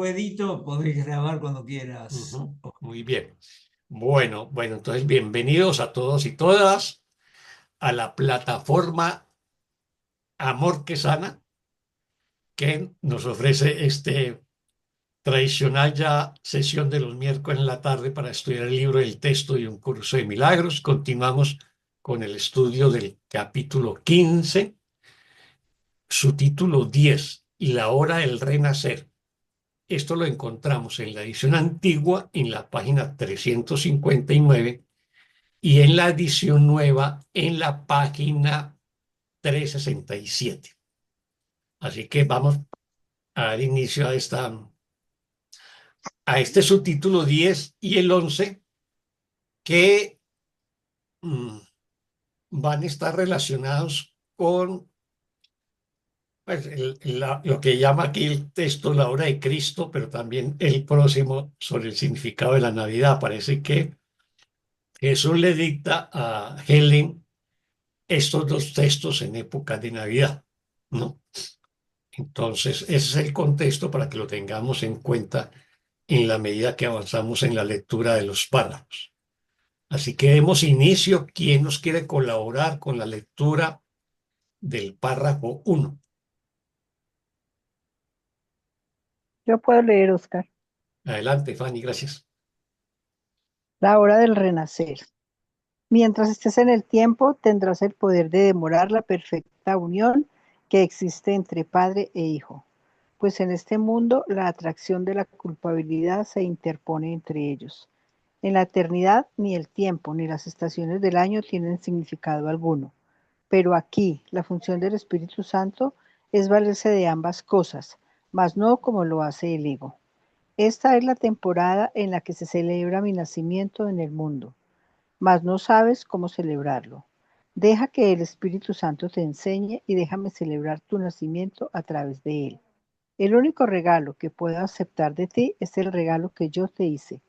después edito, podés grabar cuando quieras. Ujú, muy bien. Bueno, entonces bienvenidos a todos y todas a la plataforma Amor que Sana, que nos ofrece este tradicional ya sesión de los miércoles en la tarde para estudiar el libro del texto y un curso de milagros. Continuamos con el estudio del capítulo 15, su título 10 y la hora del renacer. Esto lo encontramos en la edición antigua en la página 359 y en la edición nueva en la página 367. Así que vamos a dar inicio a este subtítulo 10 y el 11 que mm, van a estar relacionados con pues, lo que llama aquí el texto la hora de Cristo, pero también el próximo sobre el significado de la Navidad. Parece que Jesús le dicta a Helen estos dos textos en época de Navidad, ¿no? Entonces, ese es el contexto para que lo tengamos en cuenta en la medida que avanzamos en la lectura de los párrafos. Así que demos inicio. ¿Quién nos quiere colaborar con la lectura del párrafo 1? Yo puedo leer, Oscar. Adelante, Fanny, gracias. La hora del renacer. Mientras estés en el tiempo, tendrás el poder de demorar la perfecta unión que existe entre padre e hijo, pues en este mundo la atracción de la culpabilidad se interpone entre ellos. En la eternidad ni el tiempo ni las estaciones del año tienen significado alguno, pero aquí la función del Espíritu Santo es valerse de ambas cosas, mas no como lo hace el ego. Esta es la temporada en la que se celebra mi nacimiento en el mundo, mas no sabes cómo celebrarlo. Deja que el Espíritu Santo te enseñe y déjame celebrar tu nacimiento a través de él. El único regalo que puedo aceptar de ti es el regalo que yo te hice.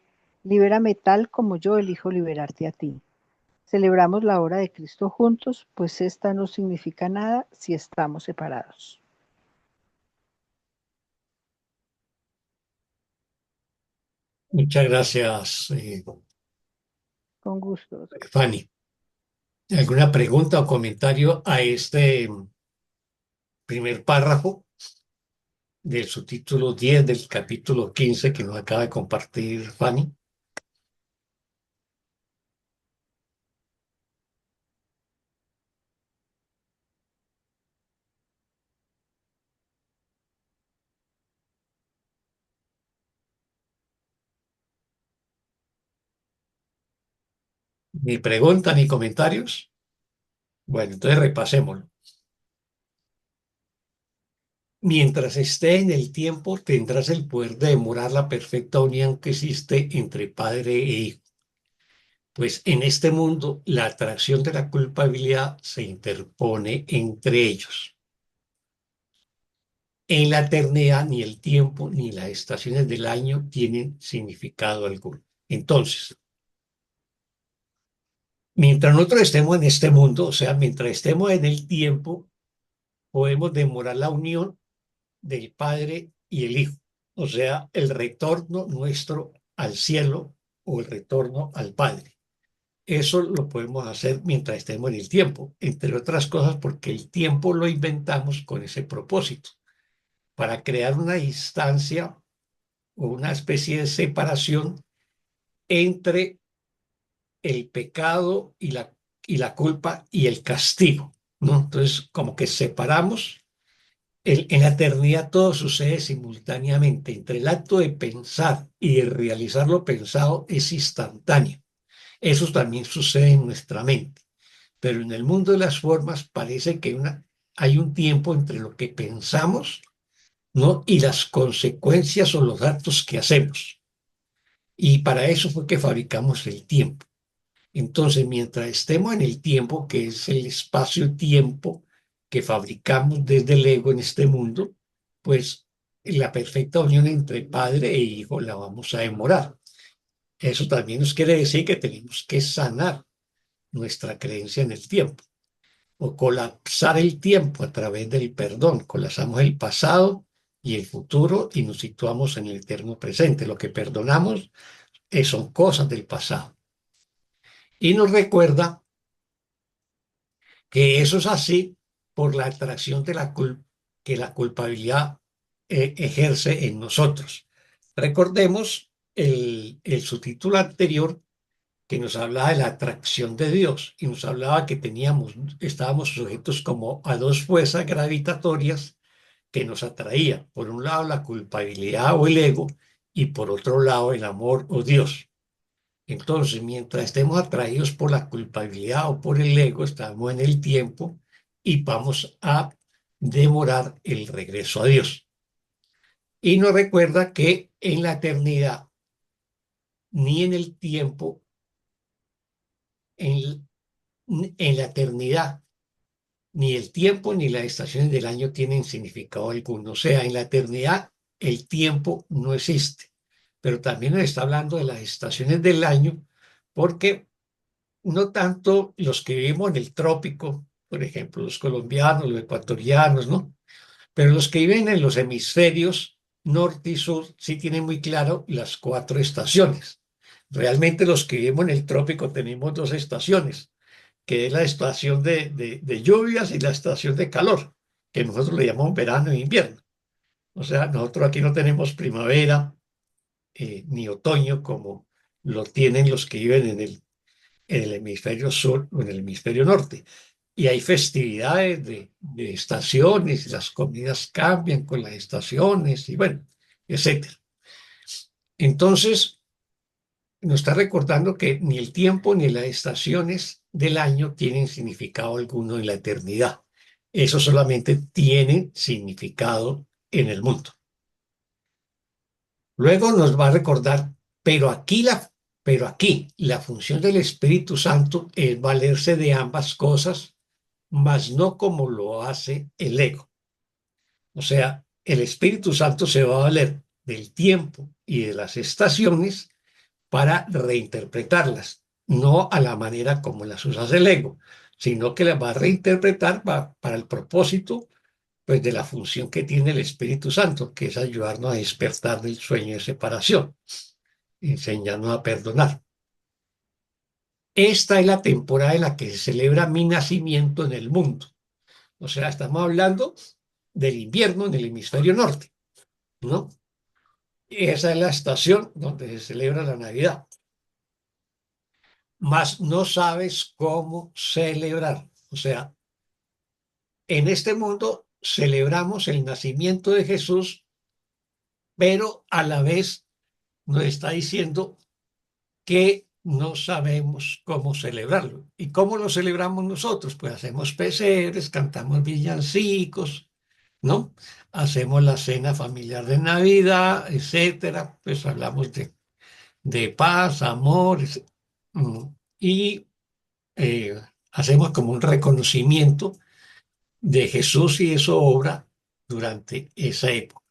Libérame tal como yo elijo liberarte a ti. Celebramos la hora de Cristo juntos, pues esta no significa nada si estamos separados. Muchas gracias, Con gusto. Fanny. ¿Alguna pregunta o comentario a este primer párrafo del subtítulo 10 del capítulo 15 que nos acaba de compartir Fanny? Ni pregunta ni comentarios. Bueno, entonces repasémoslo. Mientras esté en el tiempo, tendrás el poder de demorar la perfecta unión que existe entre padre e hijo. Pues en este mundo, la atracción de la culpabilidad se interpone entre ellos. En la eternidad, ni el tiempo ni las estaciones del año tienen significado alguno. Entonces, mientras nosotros estemos en este mundo, o sea, mientras estemos en el tiempo, podemos demorar la unión del Padre y el Hijo, o sea, el retorno nuestro al cielo o el retorno al Padre. Eso lo podemos hacer mientras estemos en el tiempo, entre otras cosas porque el tiempo lo inventamos con ese propósito, para crear una distancia o una especie de separación entre el pecado y la culpa y el castigo, ¿no? Entonces, como que separamos. En la eternidad todo sucede simultáneamente. Entre el acto de pensar y de realizar lo pensado es instantáneo. Eso también sucede en nuestra mente. Pero en el mundo de las formas parece que hay un tiempo entre lo que pensamos, ¿no? Y las consecuencias o los actos que hacemos. Y para eso fue que fabricamos el tiempo. Entonces, mientras estemos en el tiempo, que es el espacio-tiempo que fabricamos desde el ego en este mundo, pues la perfecta unión entre padre e hijo la vamos a demorar. Eso también nos quiere decir que tenemos que sanar nuestra creencia en el tiempo o colapsar el tiempo a través del perdón. Colapsamos el pasado y el futuro y nos situamos en el eterno presente. Lo que perdonamos son cosas del pasado. Y nos recuerda que eso es así por la atracción de que la culpabilidad ejerce en nosotros. Recordemos el subtítulo anterior que nos hablaba de la atracción de Dios y nos hablaba que estábamos sujetos como a dos fuerzas gravitatorias que nos atraían. Por un lado la culpabilidad o el ego y por otro lado el amor o Dios. Entonces, mientras estemos atraídos por la culpabilidad o por el ego, estamos en el tiempo y vamos a demorar el regreso a Dios. Y nos recuerda que en la eternidad, ni en el tiempo, en, en la eternidad, ni el tiempo ni las estaciones del año tienen significado alguno. O sea, en la eternidad el tiempo no existe. Pero también nos está hablando de las estaciones del año, porque no tanto los que vivimos en el trópico, por ejemplo, los colombianos, los ecuatorianos, ¿no? Pero los que viven en los hemisferios norte y sur sí tienen muy claro las cuatro estaciones. Realmente los que vivimos en el trópico tenemos dos estaciones, que es la estación de lluvias y la estación de calor, que nosotros le llamamos verano e invierno. O sea, nosotros aquí no tenemos primavera ni otoño como lo tienen los que viven en el hemisferio sur o en el hemisferio norte. Y hay festividades de estaciones, las comidas cambian con las estaciones y bueno, etcétera. Entonces, nos está recordando que ni el tiempo ni las estaciones del año tienen significado alguno en la eternidad. Eso solamente tiene significado en el mundo. Luego nos va a recordar, pero aquí la función del Espíritu Santo es valerse de ambas cosas, mas no como lo hace el ego. O sea, el Espíritu Santo se va a valer del tiempo y de las estaciones para reinterpretarlas, no a la manera como las usa el ego, sino que las va a reinterpretar para el propósito pues, de la función que tiene el Espíritu Santo, que es ayudarnos a despertar del sueño de separación, enseñarnos a perdonar. Esta es la temporada en la que se celebra mi nacimiento en el mundo. O sea, estamos hablando del invierno en el hemisferio norte, ¿no? Esa es la estación donde se celebra la Navidad. Mas no sabes cómo celebrar. O sea, en este mundo celebramos el nacimiento de Jesús, pero a la vez nos está diciendo que no sabemos cómo celebrarlo. ¿Y cómo lo celebramos nosotros? Pues hacemos pesebres, cantamos villancicos, ¿no? Hacemos la cena familiar de Navidad, etcétera. Pues hablamos de paz, amor, mm, y hacemos como un reconocimiento de Jesús y de su obra durante esa época.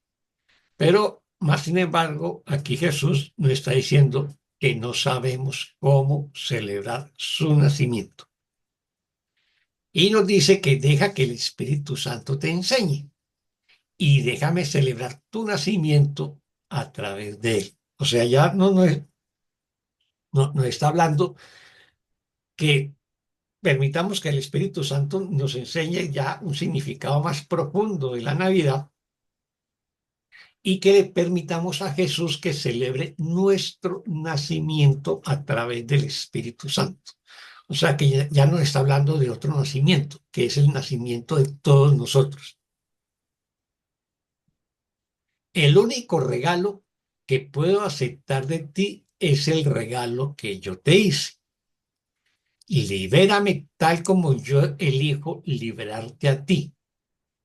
Pero, más sin embargo, aquí Jesús nos está diciendo que no sabemos cómo celebrar su nacimiento. Y nos dice que deja que el Espíritu Santo te enseñe y déjame celebrar tu nacimiento a través de él. O sea, ya no está hablando que permitamos que el Espíritu Santo nos enseñe ya un significado más profundo de la Navidad y que le permitamos a Jesús que celebre nuestro nacimiento a través del Espíritu Santo. O sea que ya no está hablando de otro nacimiento, que es el nacimiento de todos nosotros. El único regalo que puedo aceptar de ti es el regalo que yo te hice. Y libérame tal como yo elijo liberarte a ti.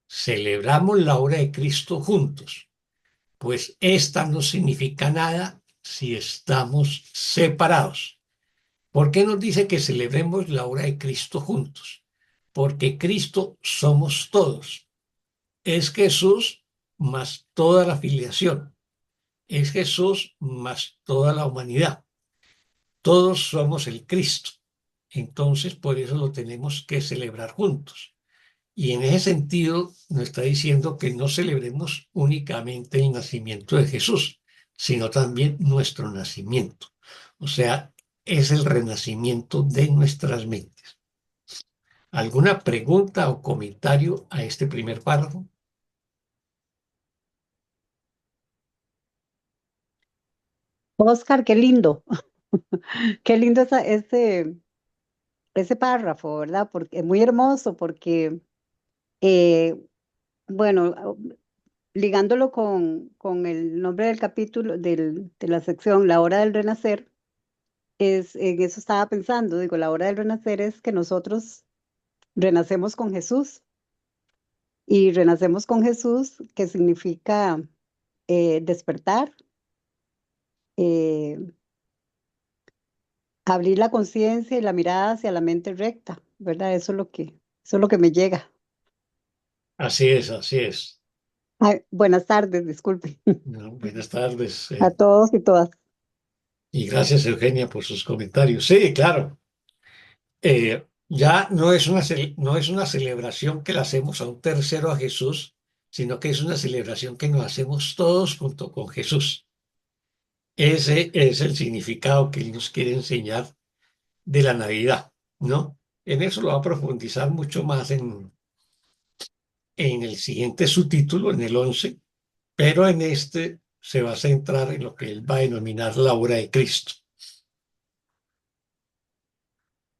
Celebramos la obra de Cristo juntos, pues esta no significa nada si estamos separados. ¿Por qué nos dice que celebremos la obra de Cristo juntos? Porque Cristo somos todos. Es Jesús más toda la filiación. Es Jesús más toda la humanidad. Todos somos el Cristo. Entonces, por eso lo tenemos que celebrar juntos. Y en ese sentido nos está diciendo que no celebremos únicamente el nacimiento de Jesús, sino también nuestro nacimiento. O sea, es el renacimiento de nuestras mentes. ¿Alguna pregunta o comentario a este primer párrafo? Oscar, qué lindo, qué lindo ese párrafo, ¿verdad? Porque es muy hermoso porque, eh, bueno, ligándolo con el nombre del capítulo, de la sección, La hora del renacer, en eso estaba pensando, digo, la hora del renacer es que nosotros renacemos con Jesús y renacemos con Jesús, que significa despertar, eh, abrir la conciencia y la mirada hacia la mente recta, ¿verdad? Eso es lo que me llega. Así es, así es. Ay, buenas tardes, disculpe, No, buenas tardes. a todos y todas. Y gracias, Eugenia, por sus comentarios. Sí, claro. Ya no es una celebración que la hacemos a un tercero a Jesús, sino que es una celebración que nos hacemos todos junto con Jesús. Ese es el significado que Él nos quiere enseñar de la Navidad, ¿no? En eso lo va a profundizar mucho más en el siguiente subtítulo, en el 11, pero en este se va a centrar en lo que Él va a denominar la obra de Cristo.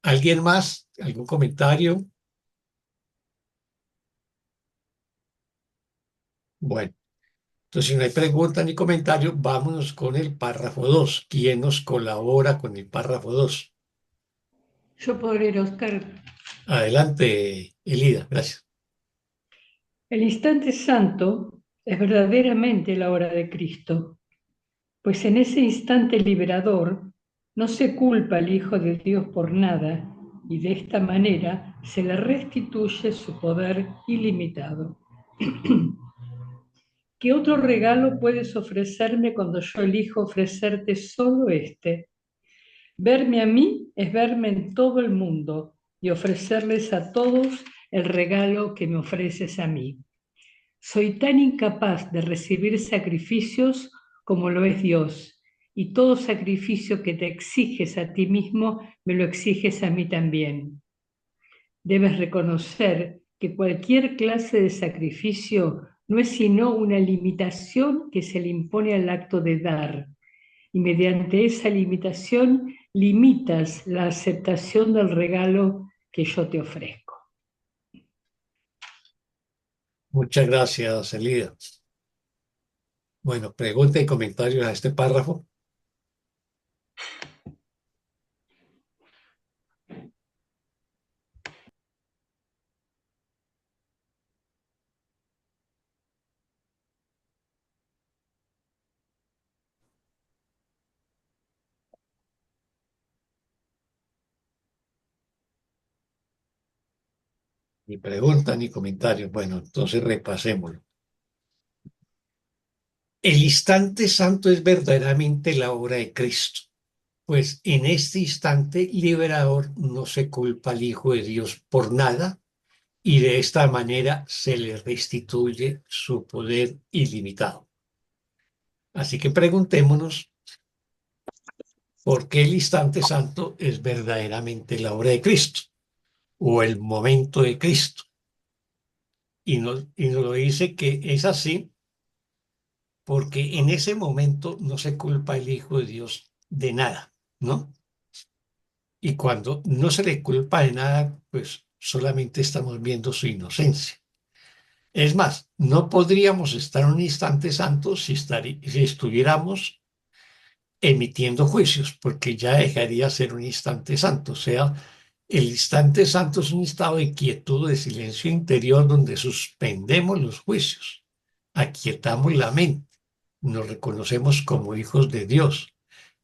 ¿Alguien más? ¿Algún comentario? Bueno. Entonces, si no hay pregunta ni comentario, vámonos con el párrafo 2. ¿Quién nos colabora con el párrafo 2? Yo puedo leer, Oscar. Adelante, Elida, gracias. El instante santo es verdaderamente la hora de Cristo, pues en ese instante liberador no se culpa al Hijo de Dios por nada y de esta manera se le restituye su poder ilimitado. ¿Qué otro regalo puedes ofrecerme cuando yo elijo ofrecerte solo este? Verme a mí es verme en todo el mundo y ofrecerles a todos el regalo que me ofreces a mí. Soy tan incapaz de recibir sacrificios como lo es Dios, y todo sacrificio que te exiges a ti mismo, me lo exiges a mí también. Debes reconocer que cualquier clase de sacrificio no es sino una limitación que se le impone al acto de dar, y mediante esa limitación limitas la aceptación del regalo que yo te ofrezco. Muchas gracias, Elida. Bueno, pregunta y comentarios a este párrafo. Ni pregunta ni comentarios. Bueno, entonces repasémoslo. El instante santo es verdaderamente la obra de Cristo, pues en este instante liberador no se culpa al Hijo de Dios por nada y de esta manera se le restituye su poder ilimitado. Así que preguntémonos por qué el instante santo es verdaderamente la obra de Cristo o el momento de Cristo. Y nos lo dice que es así porque en ese momento no se culpa el Hijo de Dios de nada, ¿no? Y cuando no se le culpa de nada, pues solamente estamos viendo su inocencia. Es más, no podríamos estar un instante santo si estuviéramos emitiendo juicios, porque ya dejaría de ser un instante santo. O sea, el instante santo es un estado de quietud, de silencio interior, donde suspendemos los juicios, aquietamos la mente, nos reconocemos como hijos de Dios,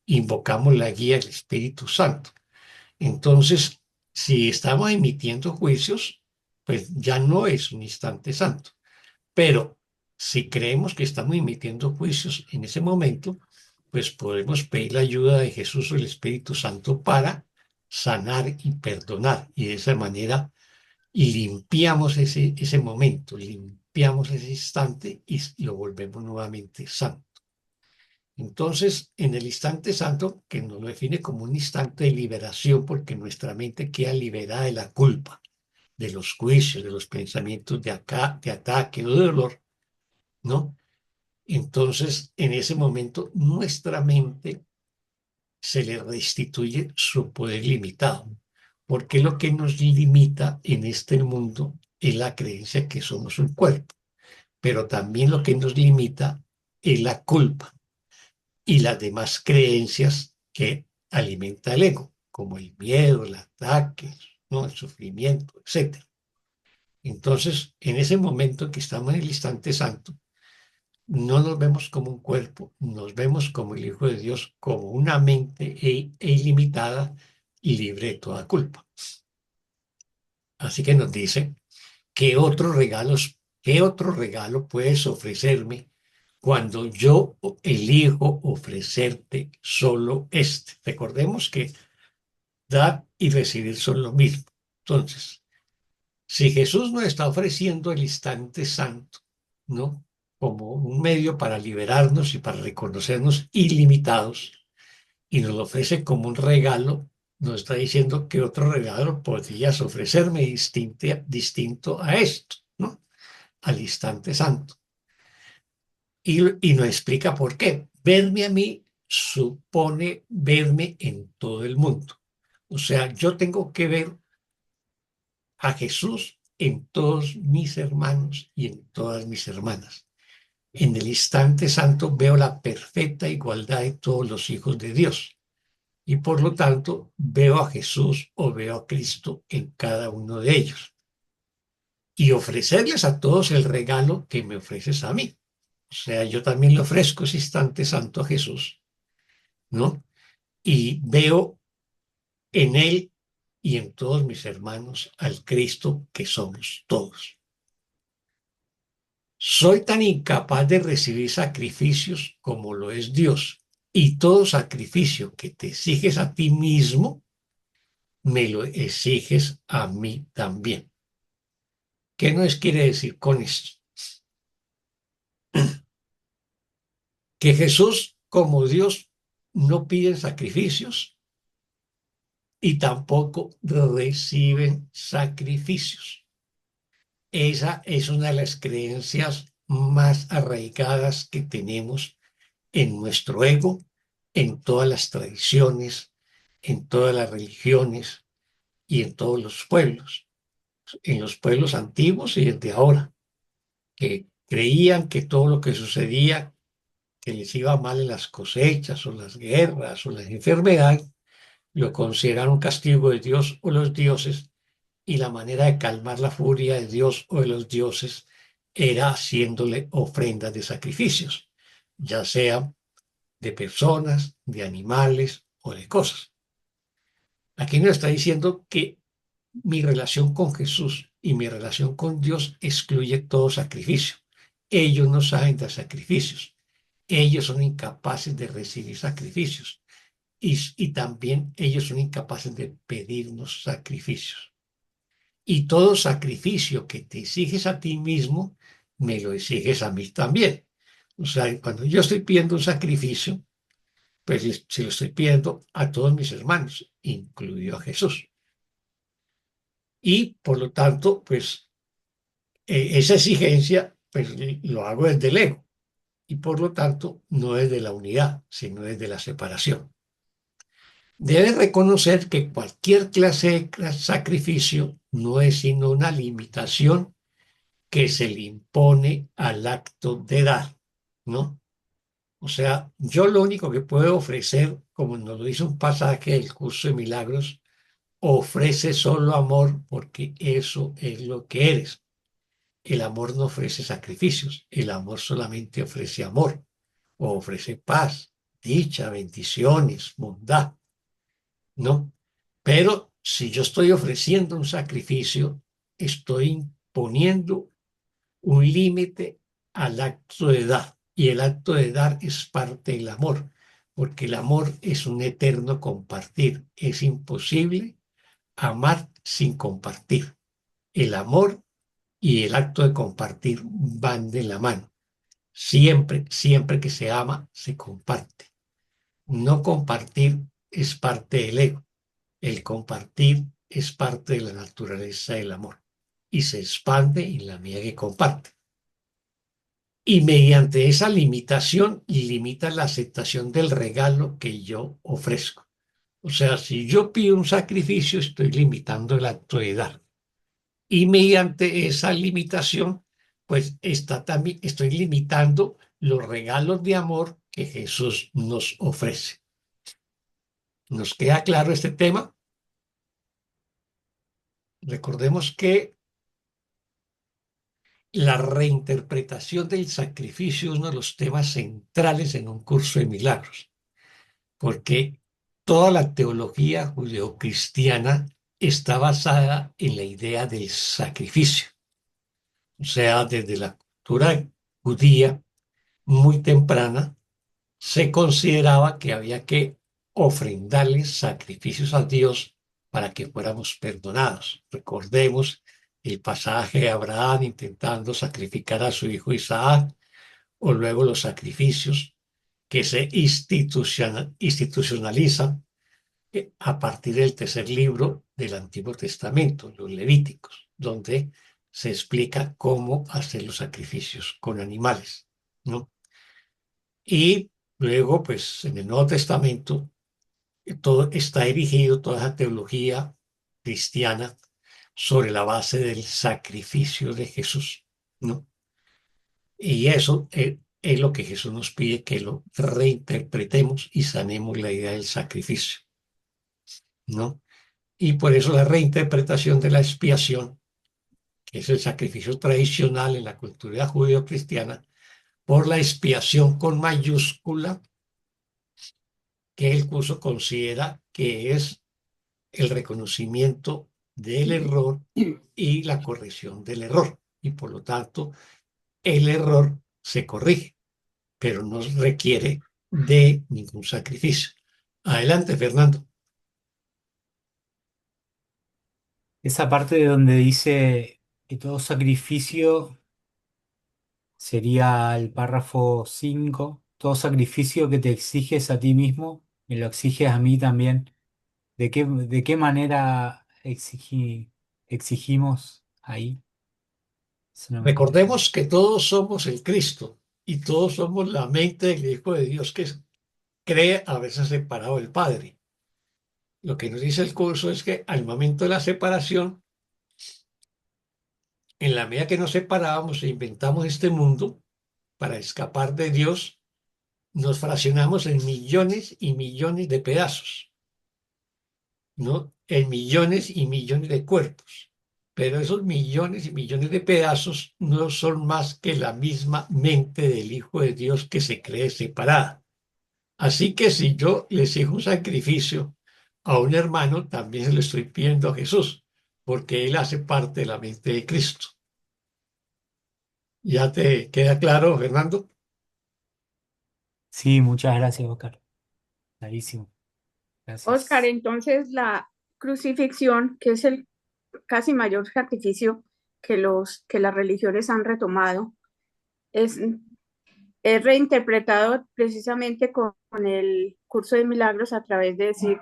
invocamos la guía del Espíritu Santo. Entonces, si estamos emitiendo juicios, pues ya no es un instante santo. Pero si creemos que estamos emitiendo juicios en ese momento, pues podemos pedir la ayuda de Jesús o el Espíritu Santo para sanar y perdonar y de esa manera limpiamos ese momento, limpiamos ese instante y lo volvemos nuevamente santo. Entonces, en el instante santo, que nos lo define como un instante de liberación, porque nuestra mente queda liberada de la culpa, de los juicios, de los pensamientos de ataque o de dolor, ¿no? Entonces, en ese momento, nuestra mente se le restituye su poder limitado, porque lo que nos limita en este mundo es la creencia que somos un cuerpo, pero también lo que nos limita es la culpa y las demás creencias que alimenta el ego, como el miedo, el ataque, ¿no? El sufrimiento, etc. Entonces, en ese momento que estamos en el instante santo, no nos vemos como un cuerpo, nos vemos como el Hijo de Dios, como una mente ilimitada y libre de toda culpa. Así que nos dice, ¿qué otros regalo puedes ofrecerme cuando yo elijo ofrecerte solo este? Recordemos que dar y recibir son lo mismo. Entonces, si Jesús nos está ofreciendo el instante santo, ¿no? Como un medio para liberarnos y para reconocernos ilimitados, y nos lo ofrece como un regalo, nos está diciendo que otro regalo podrías ofrecerme distinto a esto, ¿no? Al instante santo. Y nos explica por qué. Verme a mí supone verme en todo el mundo. O sea, yo tengo que ver a Jesús en todos mis hermanos y en todas mis hermanas. En el instante santo veo la perfecta igualdad de todos los hijos de Dios y por lo tanto veo a Jesús o veo a Cristo en cada uno de ellos y ofrecerles a todos el regalo que me ofreces a mí. O sea, yo también le ofrezco ese instante santo a Jesús, ¿no? Y veo en él y en todos mis hermanos al Cristo que somos todos. Soy tan incapaz de recibir sacrificios como lo es Dios, y todo sacrificio que te exiges a ti mismo, me lo exiges a mí también. ¿Qué nos quiere decir con esto? Que Jesús, como Dios, no pide sacrificios y tampoco reciben sacrificios. Esa es una de las creencias más arraigadas que tenemos en nuestro ego, en todas las tradiciones, en todas las religiones y en todos los pueblos, en los pueblos antiguos y desde ahora, que creían que todo lo que sucedía, que les iba mal en las cosechas o las guerras o las enfermedades, lo consideran un castigo de Dios o los dioses, y la manera de calmar la furia de Dios o de los dioses era haciéndole ofrendas de sacrificios, ya sea de personas, de animales o de cosas. Aquí nos está diciendo que mi relación con Jesús y mi relación con Dios excluye todo sacrificio. Ellos no saben de sacrificios. Ellos son incapaces de recibir sacrificios. Y también ellos son incapaces de pedirnos sacrificios. Y todo sacrificio que te exiges a ti mismo, me lo exiges a mí también. O sea, cuando yo estoy pidiendo un sacrificio, pues se lo estoy pidiendo a todos mis hermanos, incluido a Jesús. Y por lo tanto, pues esa exigencia, pues lo hago desde el ego. Y por lo tanto, no desde la unidad, sino desde la separación. Debes reconocer que cualquier clase de sacrificio no es sino una limitación que se le impone al acto de dar, ¿no? O sea, yo lo único que puedo ofrecer, como nos lo dice un pasaje del curso de milagros, ofrece solo amor porque eso es lo que eres. El amor no ofrece sacrificios, el amor solamente ofrece amor, o ofrece paz, dicha, bendiciones, bondad, ¿no? Pero si yo estoy ofreciendo un sacrificio, estoy imponiendo un límite al acto de dar. Y el acto de dar es parte del amor, porque el amor es un eterno compartir. Es imposible amar sin compartir. El amor y el acto de compartir van de la mano. Siempre, siempre que se ama, se comparte. No compartir es parte del ego. El compartir es parte de la naturaleza del amor y se expande en la medida que comparte. Y mediante esa limitación limita la aceptación del regalo que yo ofrezco. O sea, si yo pido un sacrificio, estoy limitando el acto de dar. Y mediante esa limitación, pues también estoy limitando los regalos de amor que Jesús nos ofrece. ¿Nos queda claro este tema? Recordemos que la reinterpretación del sacrificio es uno de los temas centrales en un curso de milagros, porque toda la teología judeocristiana está basada en la idea del sacrificio. O sea, desde la cultura judía muy temprana, se consideraba que había que ofrendarles sacrificios a Dios para que fuéramos perdonados. Recordemos el pasaje de Abraham intentando sacrificar a su hijo Isaac, o luego los sacrificios que se institucionalizan a partir del tercer libro del Antiguo Testamento, los Levíticos, donde se explica cómo hacer los sacrificios con animales, ¿no? Y luego, pues en el Nuevo Testamento, todo está erigido, toda esa teología cristiana, sobre la base del sacrificio de Jesús, ¿no? Y eso es lo que Jesús nos pide, que lo reinterpretemos y sanemos la idea del sacrificio, ¿no? Y por eso la reinterpretación de la expiación, que es el sacrificio tradicional en la cultura judío-cristiana, por la expiación con mayúscula, que el curso considera que es el reconocimiento del error y la corrección del error. Y por lo tanto, el error se corrige, pero no requiere de ningún sacrificio. Adelante, Fernando. Esa parte de donde dice que todo sacrificio sería el párrafo 5. Todo sacrificio que te exiges a ti mismo, me lo exiges a mí también. De qué manera exigimos ahí? Eso no me queda claro. Recordemos que todos somos el Cristo y todos somos la mente del Hijo de Dios que cree haberse separado del Padre. Lo que nos dice el curso es que al momento de la separación, en la medida que nos separábamos e inventamos este mundo para escapar de Dios, nos fraccionamos en millones y millones de pedazos, ¿no? En millones y millones de cuerpos. Pero esos millones y millones de pedazos no son más que la misma mente del Hijo de Dios que se cree separada. Así que si yo le exijo un sacrificio a un hermano, también se lo estoy pidiendo a Jesús, porque Él hace parte de la mente de Cristo. ¿Ya te queda claro, Fernando? Sí, muchas gracias, Oscar. Clarísimo. Gracias. Oscar, entonces la crucifixión, que es el casi mayor sacrificio que las religiones han retomado, es reinterpretado precisamente con el curso de milagros a través de decir,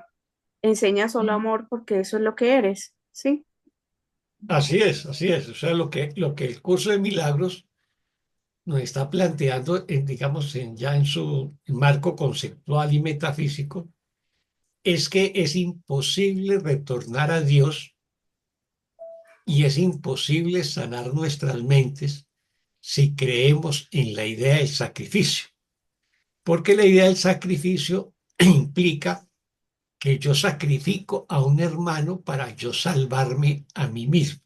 enseña solo amor porque eso es lo que eres, ¿sí? Así es, así es. O sea, lo que el curso de milagros nos está planteando, digamos, ya en su marco conceptual y metafísico, es que es imposible retornar a Dios y es imposible sanar nuestras mentes si creemos en la idea del sacrificio. Porque la idea del sacrificio implica que yo sacrifico a un hermano para yo salvarme a mí mismo.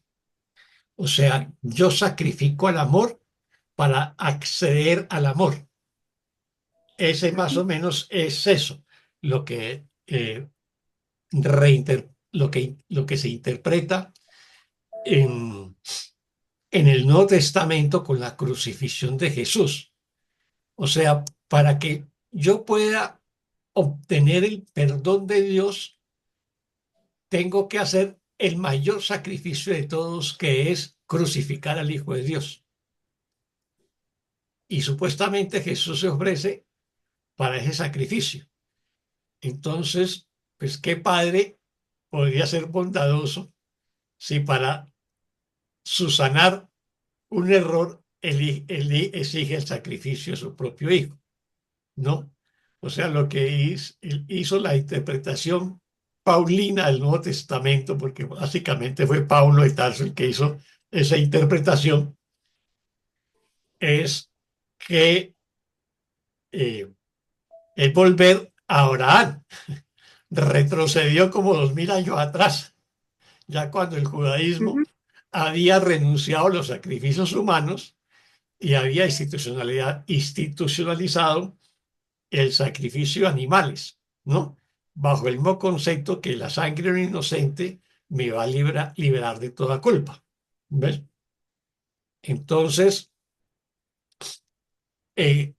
O sea, yo sacrifico al amor para acceder al amor. Ese más o menos es eso, lo que, lo que se interpreta en el Nuevo Testamento con la crucifixión de Jesús. O sea, para que yo pueda obtener el perdón de Dios, tengo que hacer el mayor sacrificio de todos, que es crucificar al Hijo de Dios. Y supuestamente Jesús se ofrece para ese sacrificio. Entonces, pues, ¿qué padre podría ser bondadoso si para subsanar un error exige el sacrificio de su propio hijo? ¿No? O sea, lo que hizo la interpretación paulina del Nuevo Testamento, porque básicamente fue Pablo de Tarso el que hizo esa interpretación, es que es volver a Abraham. Retrocedió como 2000 años atrás, ya cuando el judaísmo Ujú. había renunciado a los sacrificios humanos y había institucionalizado el sacrificio de animales, ¿no? Bajo el mismo concepto que la sangre de un inocente me va a liberar de toda culpa. ¿Ves? Entonces, eh,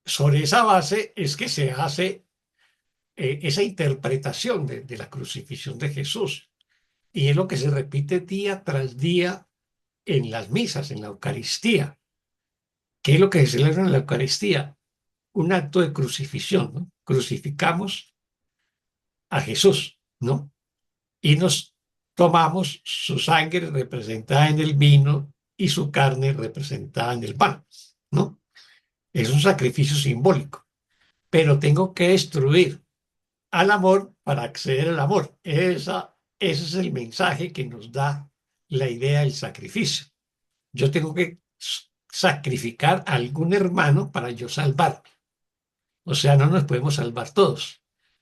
sobre esa base es que se hace esa interpretación de la crucifixión de Jesús. Y es lo que se repite día tras día en las misas, en la Eucaristía. ¿Qué es lo que se celebra en la Eucaristía? Un acto de crucifixión, ¿no? Crucificamos a Jesús, ¿no? Y nos tomamos su sangre representada en el vino y su carne representada en el pan, ¿no? Es un sacrificio simbólico, pero tengo que destruir al amor para acceder al amor. Ese es el mensaje que nos da la idea del sacrificio. Yo tengo que sacrificar a algún hermano para yo salvarme. O sea, no nos podemos salvar todos.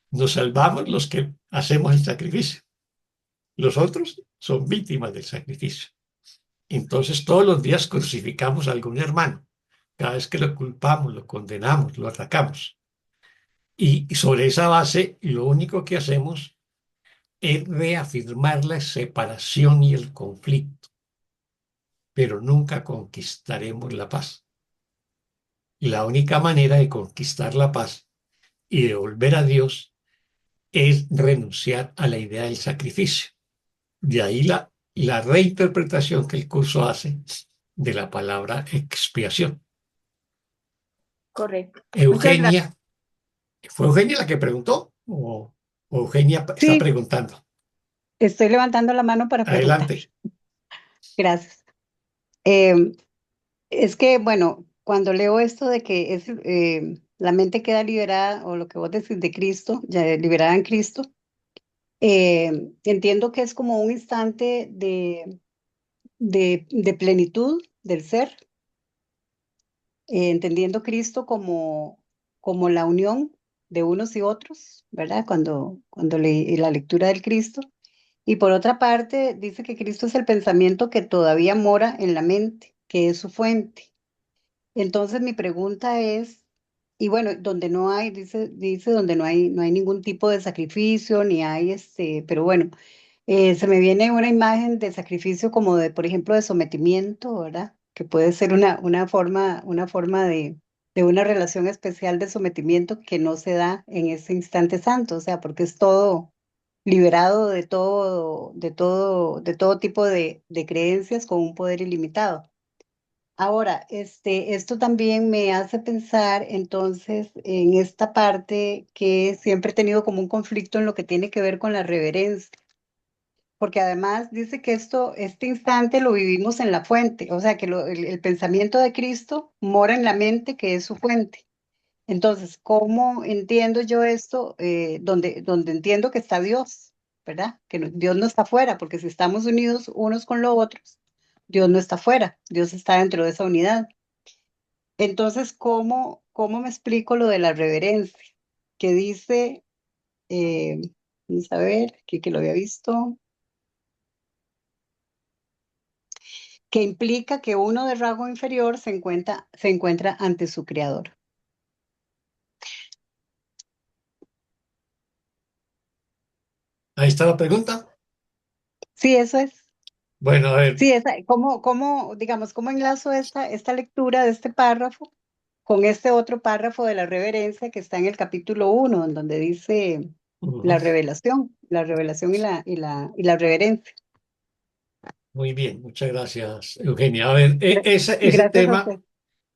Nos salvamos los que hacemos el sacrificio. Los otros son víctimas del sacrificio. Entonces todos los días crucificamos a algún hermano. Cada vez que lo culpamos, lo condenamos, lo atacamos. Y sobre esa base, lo único que hacemos es reafirmar la separación y el conflicto, pero nunca conquistaremos la paz. La única manera de conquistar la paz y de volver a Dios es renunciar a la idea del sacrificio. De ahí la reinterpretación que el curso hace de la palabra expiación. Correcto. Muchas gracias. Eugenia, ¿fue Eugenia la que preguntó? ¿O Eugenia está Sí, preguntando? estoy levantando la mano para preguntar. Adelante. Gracias. Es que, bueno, cuando leo esto de que la mente queda liberada, o lo que vos decís de Cristo, ya liberada en Cristo, entiendo que es como un instante de plenitud del ser, entendiendo Cristo como la unión de unos y otros, ¿verdad? Cuando leí la lectura del Cristo. Y por otra parte, dice que Cristo es el pensamiento que todavía mora en la mente, que es su fuente. Entonces mi pregunta es, y bueno, donde no hay, dice donde no hay ningún tipo de sacrificio, ni hay pero bueno, se me viene una imagen de sacrificio como de, por ejemplo, de sometimiento, ¿verdad? Que puede ser una forma de una relación especial de sometimiento que no se da en ese instante santo, o sea, porque es todo liberado de todo tipo de creencias con un poder ilimitado. Ahora, esto también me hace pensar entonces en esta parte que siempre he tenido como un conflicto en lo que tiene que ver con la reverencia, porque además dice que este instante lo vivimos en la fuente, o sea, que el pensamiento de Cristo mora en la mente que es su fuente. Entonces, ¿cómo entiendo yo esto? Donde entiendo que está Dios, ¿verdad? Que Dios no está fuera, porque si estamos unidos unos con los otros, Dios no está fuera, Dios está dentro de esa unidad. Entonces, ¿cómo me explico lo de la reverencia? Que dice, eh, vamos a ver, aquí que lo había visto, que implica que uno de rango inferior se encuentra ante su creador. Ahí está la pregunta. Sí, eso es. Bueno, a ver. Sí, digamos, cómo enlazo esta lectura de este párrafo con este otro párrafo de la reverencia que está en el capítulo 1, en donde dice Ujú. la revelación y la reverencia. Muy bien, muchas gracias, Eugenia. A ver, ese Gracias a tema usted.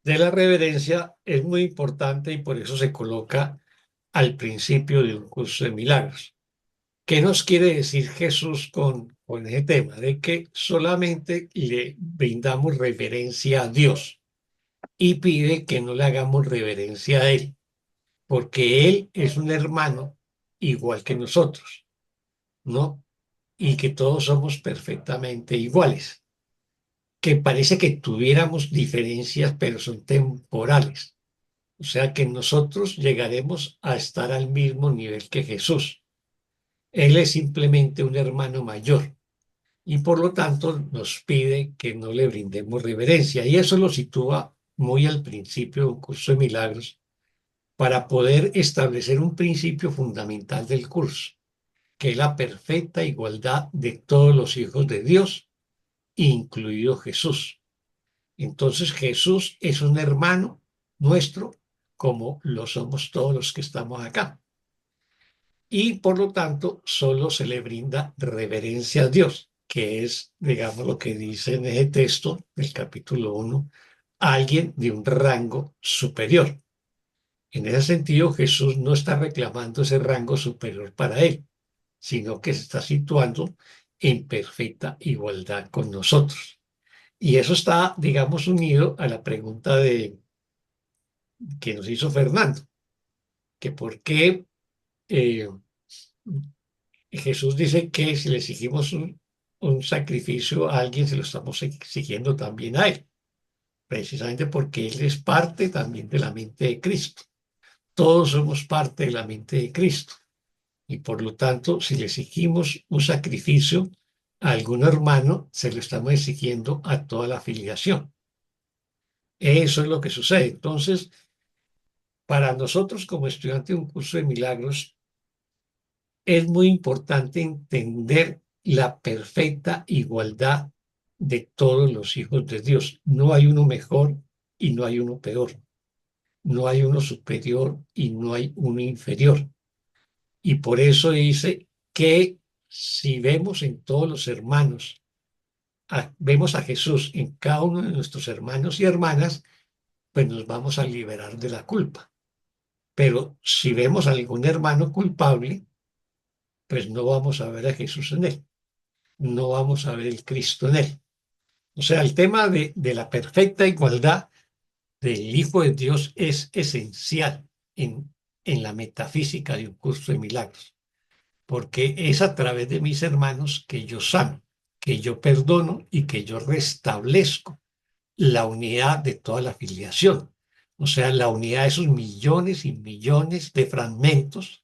de la reverencia es muy importante y por eso se coloca al principio de un curso de milagros. ¿Qué nos quiere decir Jesús con ese tema? De que solamente le brindamos reverencia a Dios y pide que no le hagamos reverencia a Él, porque Él es un hermano igual que nosotros, ¿no? Y que todos somos perfectamente iguales, que parece que tuviéramos diferencias, pero son temporales. O sea que nosotros llegaremos a estar al mismo nivel que Jesús. Él es simplemente un hermano mayor y por lo tanto nos pide que no le brindemos reverencia. Y eso lo sitúa muy al principio de un curso de milagros para poder establecer un principio fundamental del curso, que es la perfecta igualdad de todos los hijos de Dios, incluido Jesús. Entonces Jesús es un hermano nuestro como lo somos todos los que estamos acá. Y por lo tanto solo se le brinda reverencia a Dios, que es, digamos, lo que dice en ese texto del capítulo 1, alguien de un rango superior. En ese sentido, Jesús no está reclamando ese rango superior para él, sino que se está situando en perfecta igualdad con nosotros. Y eso está, digamos, unido a la pregunta que nos hizo Fernando, que por qué eh, Jesús dice que si le exigimos un sacrificio a alguien, se lo estamos exigiendo también a él, precisamente porque él es parte también de la mente de Cristo. Todos somos parte de la mente de Cristo. Y por lo tanto, si le exigimos un sacrificio a algún hermano, se lo estamos exigiendo a toda la filiación. Eso es lo que sucede. Entonces, para nosotros como estudiantes de un curso de milagros, es muy importante entender la perfecta igualdad de todos los hijos de Dios. No hay uno mejor y no hay uno peor. No hay uno superior y no hay uno inferior. Y por eso dice que si vemos en todos los hermanos, vemos a Jesús en cada uno de nuestros hermanos y hermanas, pues nos vamos a liberar de la culpa. Pero si vemos a algún hermano culpable, pues no vamos a ver a Jesús en él, no vamos a ver el Cristo en él. O sea, el tema de la perfecta igualdad del Hijo de Dios es esencial en la metafísica de un curso de milagros, porque es a través de mis hermanos que yo sano, que yo perdono y que yo restablezco la unidad de toda la filiación. O sea, la unidad de esos millones y millones de fragmentos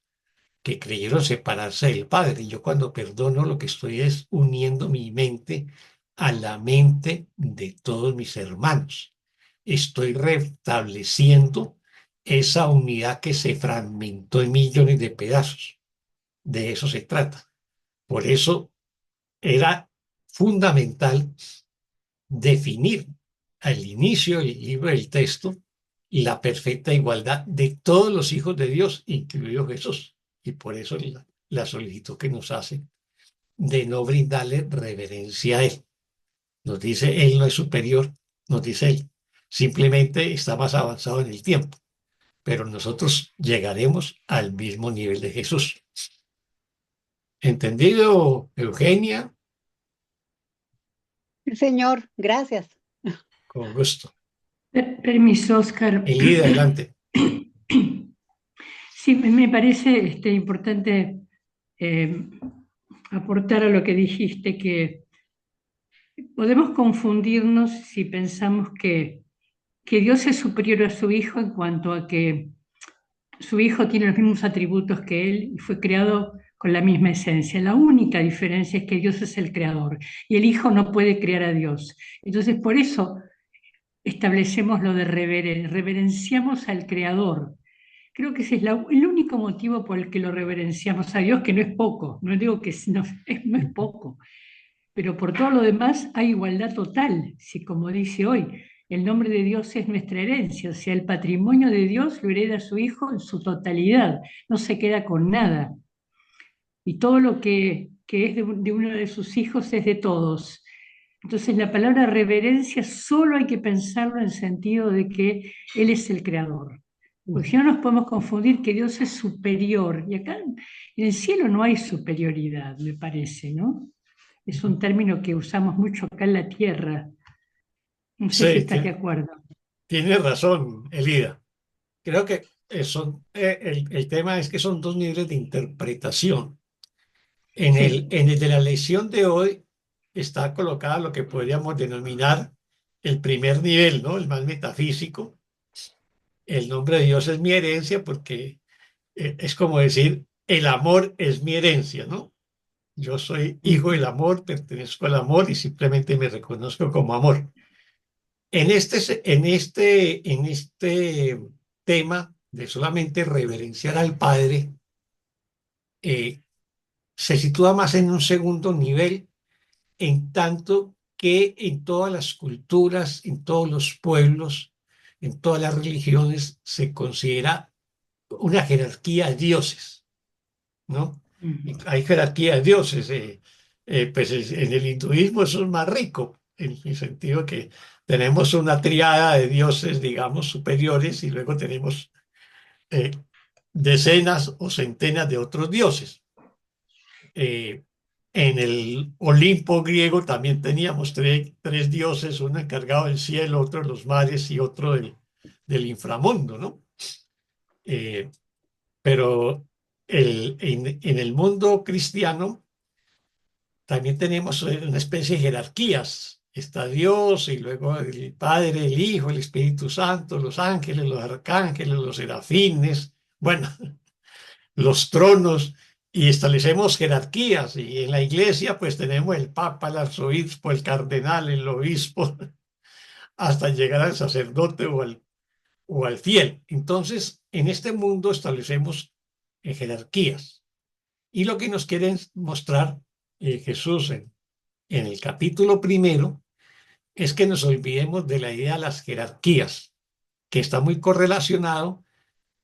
que creyeron separarse del Padre. Y yo cuando perdono lo que estoy es uniendo mi mente a la mente de todos mis hermanos. Estoy restableciendo esa unidad que se fragmentó en millones de pedazos. De eso se trata. Por eso era fundamental definir al inicio del libro del texto la perfecta igualdad de todos los hijos de Dios, incluido Jesús. Y por eso la solicitud que nos hace de no brindarle reverencia a Él. Nos dice, Él no es superior, nos dice Él. Simplemente está más avanzado en el tiempo. Pero nosotros llegaremos al mismo nivel de Jesús. ¿Entendido, Eugenia? Señor, gracias. Con gusto. Permiso, Oscar. Elida, adelante. Sí, me parece importante aportar a lo que dijiste, que podemos confundirnos si pensamos que Dios es superior a su Hijo en cuanto a que su Hijo tiene los mismos atributos que Él y fue creado con la misma esencia. La única diferencia es que Dios es el creador y el Hijo no puede crear a Dios. Entonces, por eso establecemos lo de reverenciamos al creador. Creo que ese es el único motivo por el que lo reverenciamos a Dios, que no es poco, no digo que no es poco, pero por todo lo demás hay igualdad total, si como dice hoy, el nombre de Dios es nuestra herencia, o sea, el patrimonio de Dios lo hereda su Hijo en su totalidad, no se queda con nada. Y todo lo que es de uno de sus hijos es de todos. Entonces la palabra reverencia solo hay que pensarlo en el sentido de que Él es el creador. Porque si no nos podemos confundir que Dios es superior. Y acá en el cielo no hay superioridad, me parece, ¿no? Es un término que usamos mucho acá en la tierra. No sé si Sí, estás de acuerdo. tiene razón, Elida. Creo que el tema es que son dos niveles de interpretación. Sí. En el de la lección de hoy está colocada lo que podríamos denominar el primer nivel, ¿no? El más metafísico. El nombre de Dios es mi herencia porque es como decir, el amor es mi herencia, ¿no? Yo soy hijo del amor, pertenezco al amor y simplemente me reconozco como amor. En este tema de solamente reverenciar al Padre, eh, se sitúa más en un segundo nivel, en tanto que en todas las culturas, en todos los pueblos, en todas las religiones, se considera una jerarquía de dioses, ¿no? Ujú. Hay jerarquía de dioses. En el hinduismo eso es más rico, en el sentido que tenemos una triada de dioses, digamos, superiores y luego tenemos eh, decenas o centenas de otros dioses. Eh, en el Olimpo griego también teníamos tres dioses, uno encargado del cielo, otro de los mares y otro del inframundo, ¿no? Eh, pero en el mundo cristiano también tenemos una especie de jerarquías. Está Dios y luego el Padre, el Hijo, el Espíritu Santo, los ángeles, los arcángeles, los serafines, bueno, los tronos, y establecemos jerarquías. Y en la iglesia pues tenemos el Papa, el arzobispo, el cardenal, el obispo, hasta llegar al sacerdote o al fiel. Entonces, en este mundo establecemos jerarquías. Y lo que nos quiere mostrar Jesús en el capítulo primero es que nos olvidemos de la idea de las jerarquías, que está muy correlacionado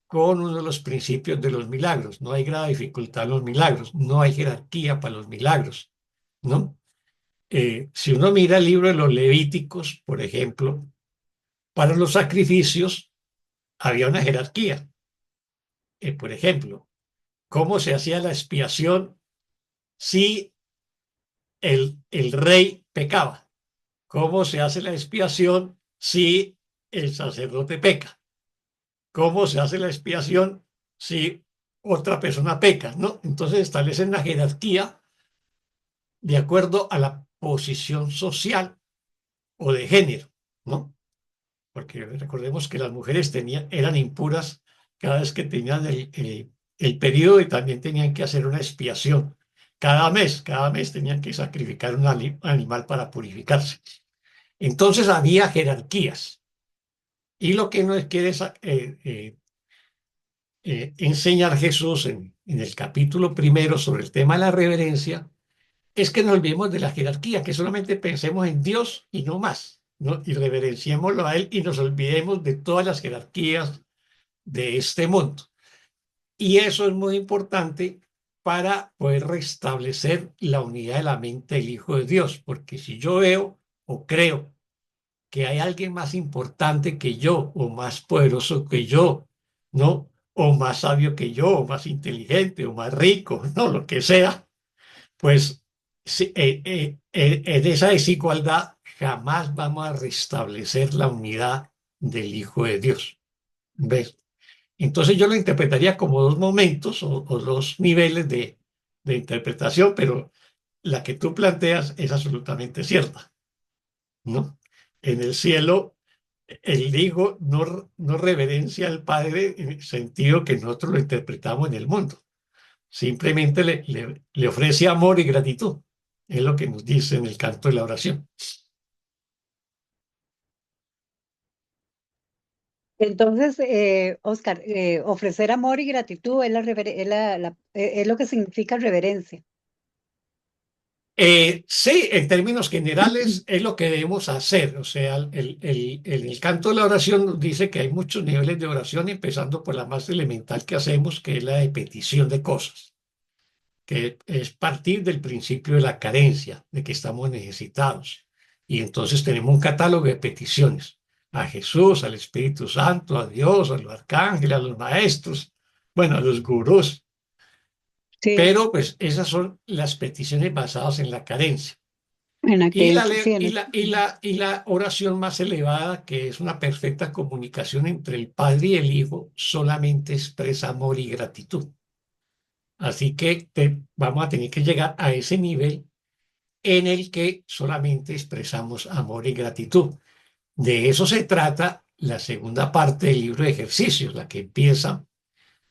con uno de los principios de los milagros. No hay grado de dificultad en los milagros, no hay jerarquía para los milagros, ¿no? Si uno mira el libro de los Levíticos, por ejemplo, para los sacrificios había una jerarquía. Por ejemplo, cómo se hacía la expiación si el rey pecaba, cómo se hace la expiación si el sacerdote peca, cómo se hace la expiación si otra persona peca, ¿no? Entonces establecen una jerarquía de acuerdo a la posición social o de género, ¿no? Porque recordemos que las mujeres eran impuras cada vez que tenían el periodo y también tenían que hacer una expiación. Cada mes tenían que sacrificar un animal para purificarse. Entonces había jerarquías. Y lo que nos quiere enseñar Jesús en el capítulo primero sobre el tema de la reverencia es que nos olvidemos de la jerarquía, que solamente pensemos en Dios y no más, ¿no? Y reverenciémoslo a Él y nos olvidemos de todas las jerarquías de este mundo. Y eso es muy importante para poder restablecer la unidad de la mente del Hijo de Dios, porque si yo veo o creo que hay alguien más importante que yo, o más poderoso que yo, ¿no? O más sabio que yo, o más inteligente, o más rico, ¿no? Lo que sea, pues sí, en esa desigualdad jamás vamos a restablecer la unidad del Hijo de Dios. ¿Ves? Entonces yo lo interpretaría como dos momentos o dos niveles de interpretación, pero la que tú planteas es absolutamente cierta, ¿no? En el cielo, el Hijo no reverencia al Padre en el sentido que nosotros lo interpretamos en el mundo. Simplemente le ofrece amor y gratitud. Es lo que nos dice en el canto de la oración. Entonces, Oscar, ofrecer amor y gratitud es, es lo que significa reverencia. Sí, en términos generales es lo que debemos hacer. O sea, el canto de la oración nos dice que hay muchos niveles de oración, empezando por la más elemental que hacemos, que es la de petición de cosas, que es partir del principio de la carencia, de que estamos necesitados. Y entonces tenemos un catálogo de peticiones a Jesús, al Espíritu Santo, a Dios, a los arcángeles, a los maestros, bueno, a los gurús. Sí, Pero pues esas son las peticiones basadas en la carencia. en Y aquel, la, sí, le- en y la oración más elevada, que es una perfecta comunicación entre el Padre y el Hijo, solamente expresa amor y gratitud. Así que vamos a tener que llegar a ese nivel en el que solamente expresamos amor y gratitud. De eso se trata la segunda parte del libro de ejercicios, la que empieza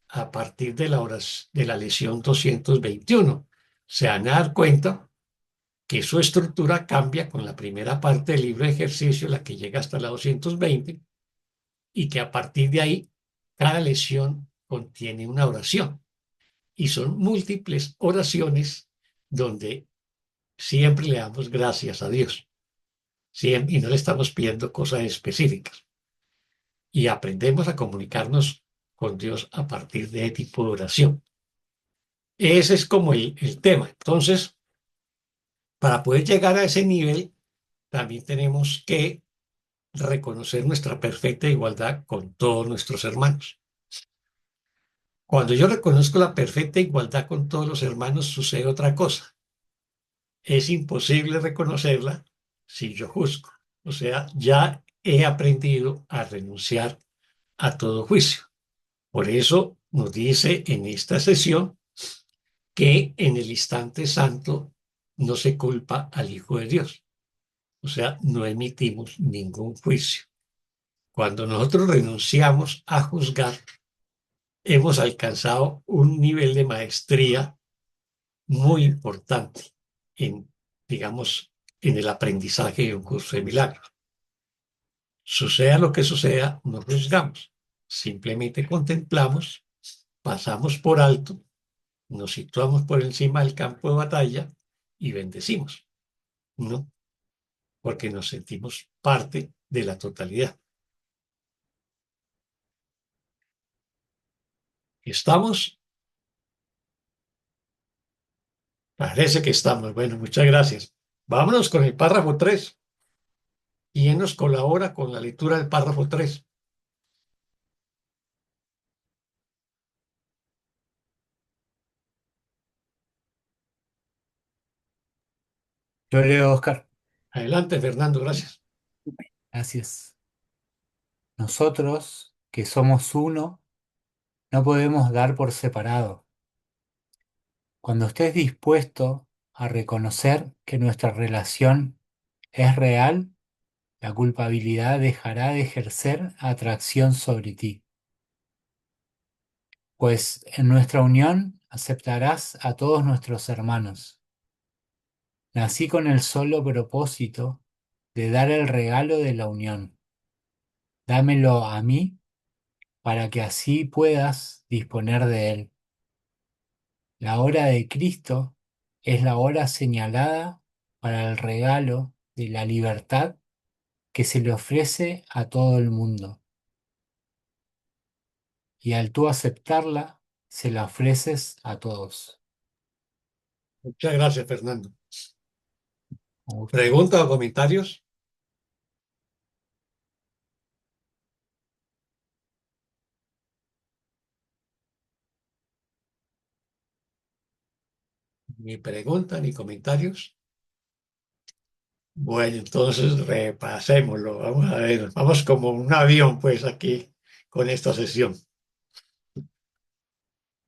a partir de de la lección 221. Se van a dar cuenta que su estructura cambia con la primera parte del libro de ejercicios, la que llega hasta la 220, y que a partir de ahí cada lección contiene una oración. Y son múltiples oraciones donde siempre le damos gracias a Dios. Siempre, y no le estamos pidiendo cosas específicas. Y aprendemos a comunicarnos con Dios a partir de ese tipo de oración. Ese es como el tema. Entonces, para poder llegar a ese nivel, también tenemos que reconocer nuestra perfecta igualdad con todos nuestros hermanos. Cuando yo reconozco la perfecta igualdad con todos los hermanos, sucede otra cosa. Es imposible reconocerla si yo juzgo. O sea, ya he aprendido a renunciar a todo juicio. Por eso nos dice en esta sesión que en el instante santo no se culpa al Hijo de Dios. O sea, no emitimos ningún juicio. Cuando nosotros renunciamos a juzgar, hemos alcanzado un nivel de maestría muy importante en, digamos, en el aprendizaje de un curso de milagros. Suceda lo que suceda, no juzgamos, simplemente contemplamos, pasamos por alto, nos situamos por encima del campo de batalla y bendecimos, ¿no? Porque nos sentimos parte de la totalidad. ¿Estamos? Parece que estamos. Bueno, muchas gracias. Vámonos con el párrafo 3. ¿Quién nos colabora con la lectura del párrafo 3? Yo leo, Oscar. Adelante, Fernando, gracias. Gracias. Nosotros, que somos uno, no podemos dar por separado. Cuando estés dispuesto a reconocer que nuestra relación es real, la culpabilidad dejará de ejercer atracción sobre ti. Pues en nuestra unión aceptarás a todos nuestros hermanos. Nací con el solo propósito de dar el regalo de la unión. Dámelo a mí para que así puedas disponer de él. La hora de Cristo es la hora señalada para el regalo de la libertad que se le ofrece a todo el mundo. Y al tú aceptarla, se la ofreces a todos. Muchas gracias, Fernando. Con gusto. ¿Preguntas o comentarios? Ni preguntas ni comentarios. Bueno, entonces repasémoslo. Vamos a ver, vamos como un avión, pues, aquí con esta sesión.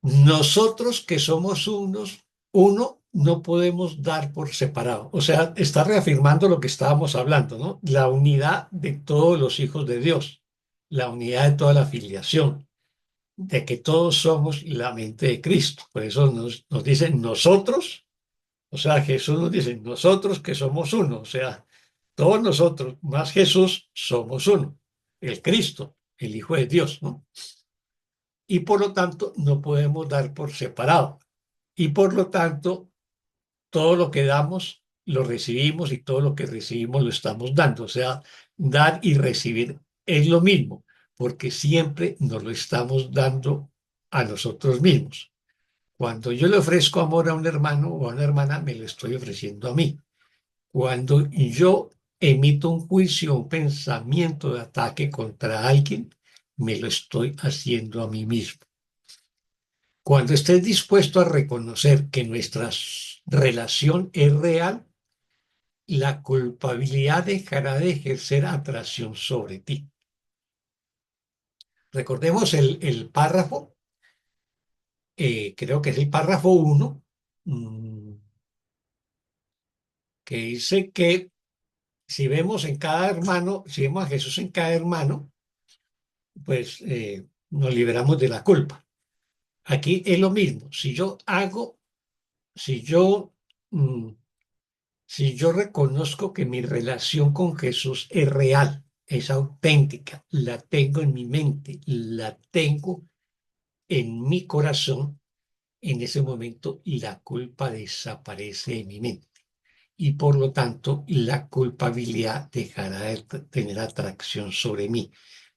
Nosotros que somos uno no podemos dar por separado. O sea, está reafirmando lo que estábamos hablando, ¿no? La unidad de todos los hijos de Dios, la unidad de toda la filiación, de que todos somos la mente de Cristo. Por eso nos dicen nosotros, o sea, Jesús nos dice nosotros que somos uno, o sea, todos nosotros más Jesús somos uno, el Cristo, el Hijo de Dios, ¿no? Y por lo tanto no podemos dar por separado. Y por lo tanto, todo lo que damos lo recibimos y todo lo que recibimos lo estamos dando. O sea, dar y recibir es lo mismo, porque siempre nos lo estamos dando a nosotros mismos. Cuando yo le ofrezco amor a un hermano o a una hermana, me lo estoy ofreciendo a mí. Cuando yo emito un juicio, un pensamiento de ataque contra alguien, me lo estoy haciendo a mí mismo. Cuando estés dispuesto a reconocer que nuestra relación es real, la culpabilidad dejará de ejercer atracción sobre ti. Recordemos el párrafo, creo que es el párrafo 1, que dice que si vemos en cada hermano, si vemos a Jesús en cada hermano, pues nos liberamos de la culpa. Aquí es lo mismo. Si yo, mm, si yo reconozco que mi relación con Jesús es real, es auténtica, la tengo en mi mente, la tengo en mi corazón, en ese momento la culpa desaparece de mi mente. Y por lo tanto, la culpabilidad dejará de tener atracción sobre mí.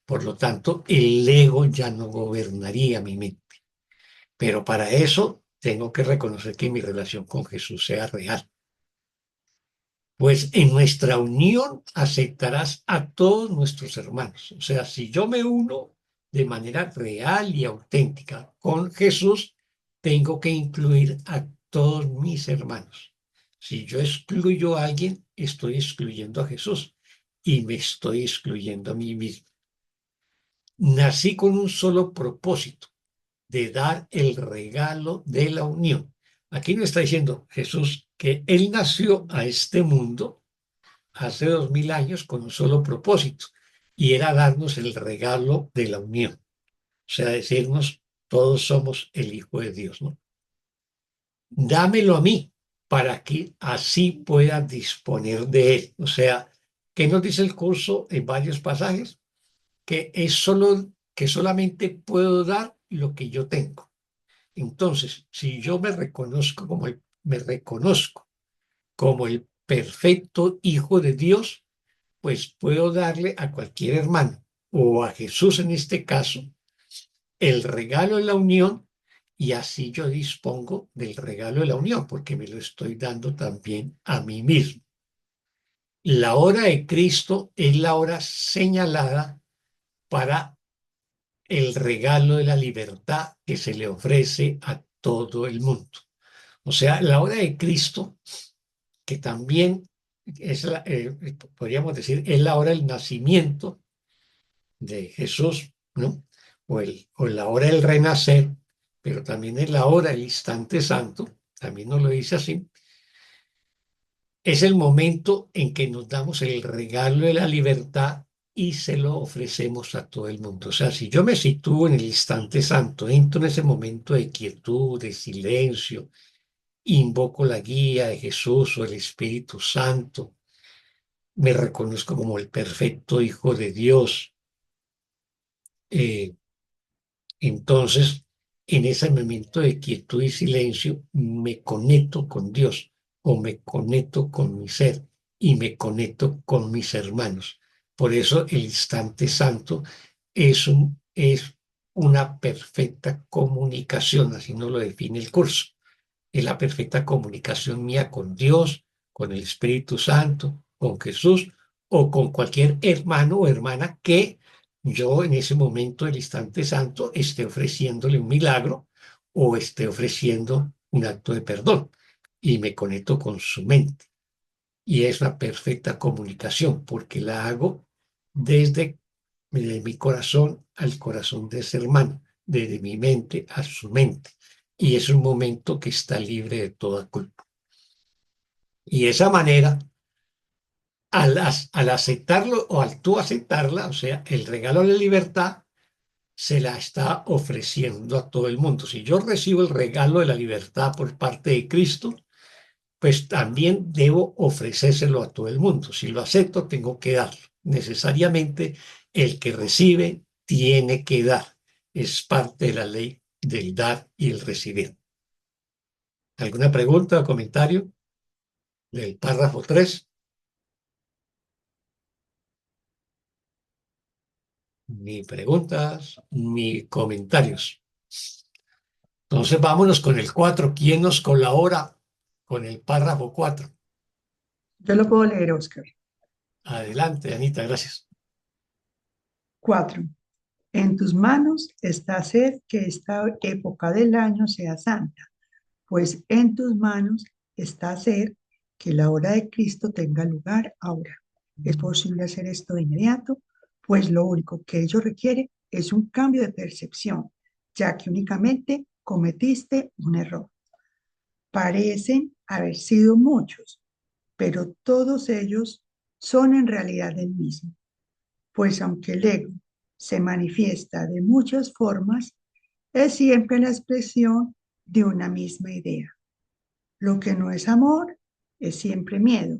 Por lo tanto, el ego ya no gobernaría mi mente. Pero para eso tengo que reconocer que mi relación con Jesús sea real. Pues en nuestra unión aceptarás a todos nuestros hermanos. O sea, si yo me uno de manera real y auténtica con Jesús, tengo que incluir a todos mis hermanos. Si yo excluyo a alguien, estoy excluyendo a Jesús y me estoy excluyendo a mí mismo. Nací con un solo propósito, de dar el regalo de la unión. Aquí nos está diciendo Jesús que Él nació a este mundo hace 2000 años con un solo propósito, y era darnos el regalo de la unión. O sea, decirnos, todos somos el Hijo de Dios, ¿no? Dámelo a mí para que así pueda disponer de él. O sea, ¿qué nos dice el curso en varios pasajes? Que solamente puedo dar lo que yo tengo. Entonces, si yo me reconozco como el perfecto Hijo de Dios, pues puedo darle a cualquier hermano, o a Jesús en este caso, el regalo de la unión, y así yo dispongo del regalo de la unión, porque me lo estoy dando también a mí mismo. La hora de Cristo es la hora señalada para el regalo de la libertad que se le ofrece a todo el mundo. O sea, la hora de Cristo, que también es podríamos decir, es la hora del nacimiento de Jesús, ¿no? O la hora del renacer, pero también es la hora del instante santo, también nos lo dice así. Es el momento en que nos damos el regalo de la libertad y se lo ofrecemos a todo el mundo. O sea, si yo me sitúo en el instante santo, entro en ese momento de quietud, de silencio, invoco la guía de Jesús o el Espíritu Santo, me reconozco como el perfecto Hijo de Dios. Entonces, en ese momento de quietud y silencio, me conecto con Dios o me conecto con mi ser y me conecto con mis hermanos. Por eso el instante santo es una perfecta comunicación, así nos lo define el curso. Es la perfecta comunicación mía con Dios, con el Espíritu Santo, con Jesús o con cualquier hermano o hermana que yo en ese momento del instante santo esté ofreciéndole un milagro o esté ofreciendo un acto de perdón, y me conecto con su mente. Y es una perfecta comunicación porque la hago desde mi corazón al corazón de ese hermano, desde mi mente a su mente. Y es un momento que está libre de toda culpa. Y de esa manera, al aceptarlo o al tú aceptarla, o sea, el regalo de la libertad, se la está ofreciendo a todo el mundo. Si yo recibo el regalo de la libertad por parte de Cristo, pues también debo ofrecérselo a todo el mundo. Si lo acepto, tengo que darlo. Necesariamente el que recibe tiene que dar. Es parte de la ley del dar y el recibir. ¿Alguna pregunta o comentario del párrafo 3? Ni preguntas, ni comentarios. Entonces vámonos con el 4. ¿Quién nos colabora con el párrafo 4? Yo lo puedo leer, Oscar. Adelante, Anita, gracias. 4. En tus manos está hacer que esta época del año sea santa, pues en tus manos está hacer que la hora de Cristo tenga lugar ahora. Es posible hacer esto de inmediato, pues lo único que ello requiere es un cambio de percepción, ya que únicamente cometiste un error. Parecen haber sido muchos, pero todos ellos son en realidad el mismo, pues aunque el ego se manifiesta de muchas formas, es siempre la expresión de una misma idea. Lo que no es amor es siempre miedo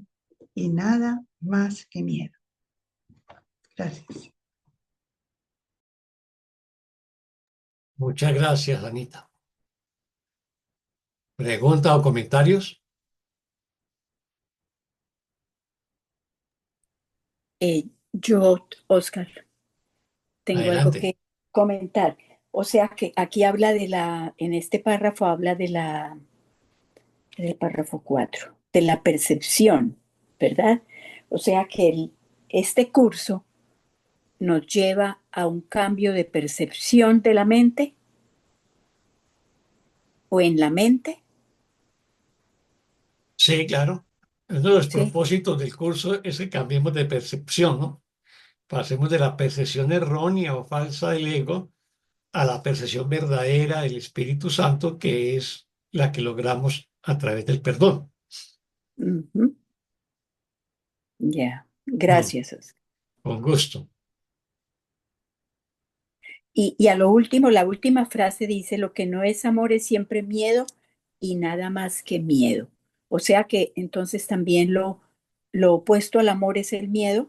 y nada más que miedo. Gracias. Muchas gracias, Anita. ¿Preguntas o comentarios? Yo, Oscar, tengo algo Adelante. que comentar. O sea que aquí habla en este párrafo habla del párrafo 4, de la percepción, ¿verdad? O sea que este curso nos lleva a un cambio de percepción de la mente o en la mente, Sí, claro. Uno de los ¿sí? propósitos del curso es que cambiemos de percepción, ¿no? Pasemos de la percepción errónea o falsa del ego a la percepción verdadera del Espíritu Santo, que es la que logramos a través del perdón. Ujú. Ya, Mm, gracias, Oscar. con gusto. Y a lo último, la última frase dice, lo que no es amor es siempre miedo y nada más que miedo. O sea que entonces también lo opuesto al amor es el miedo.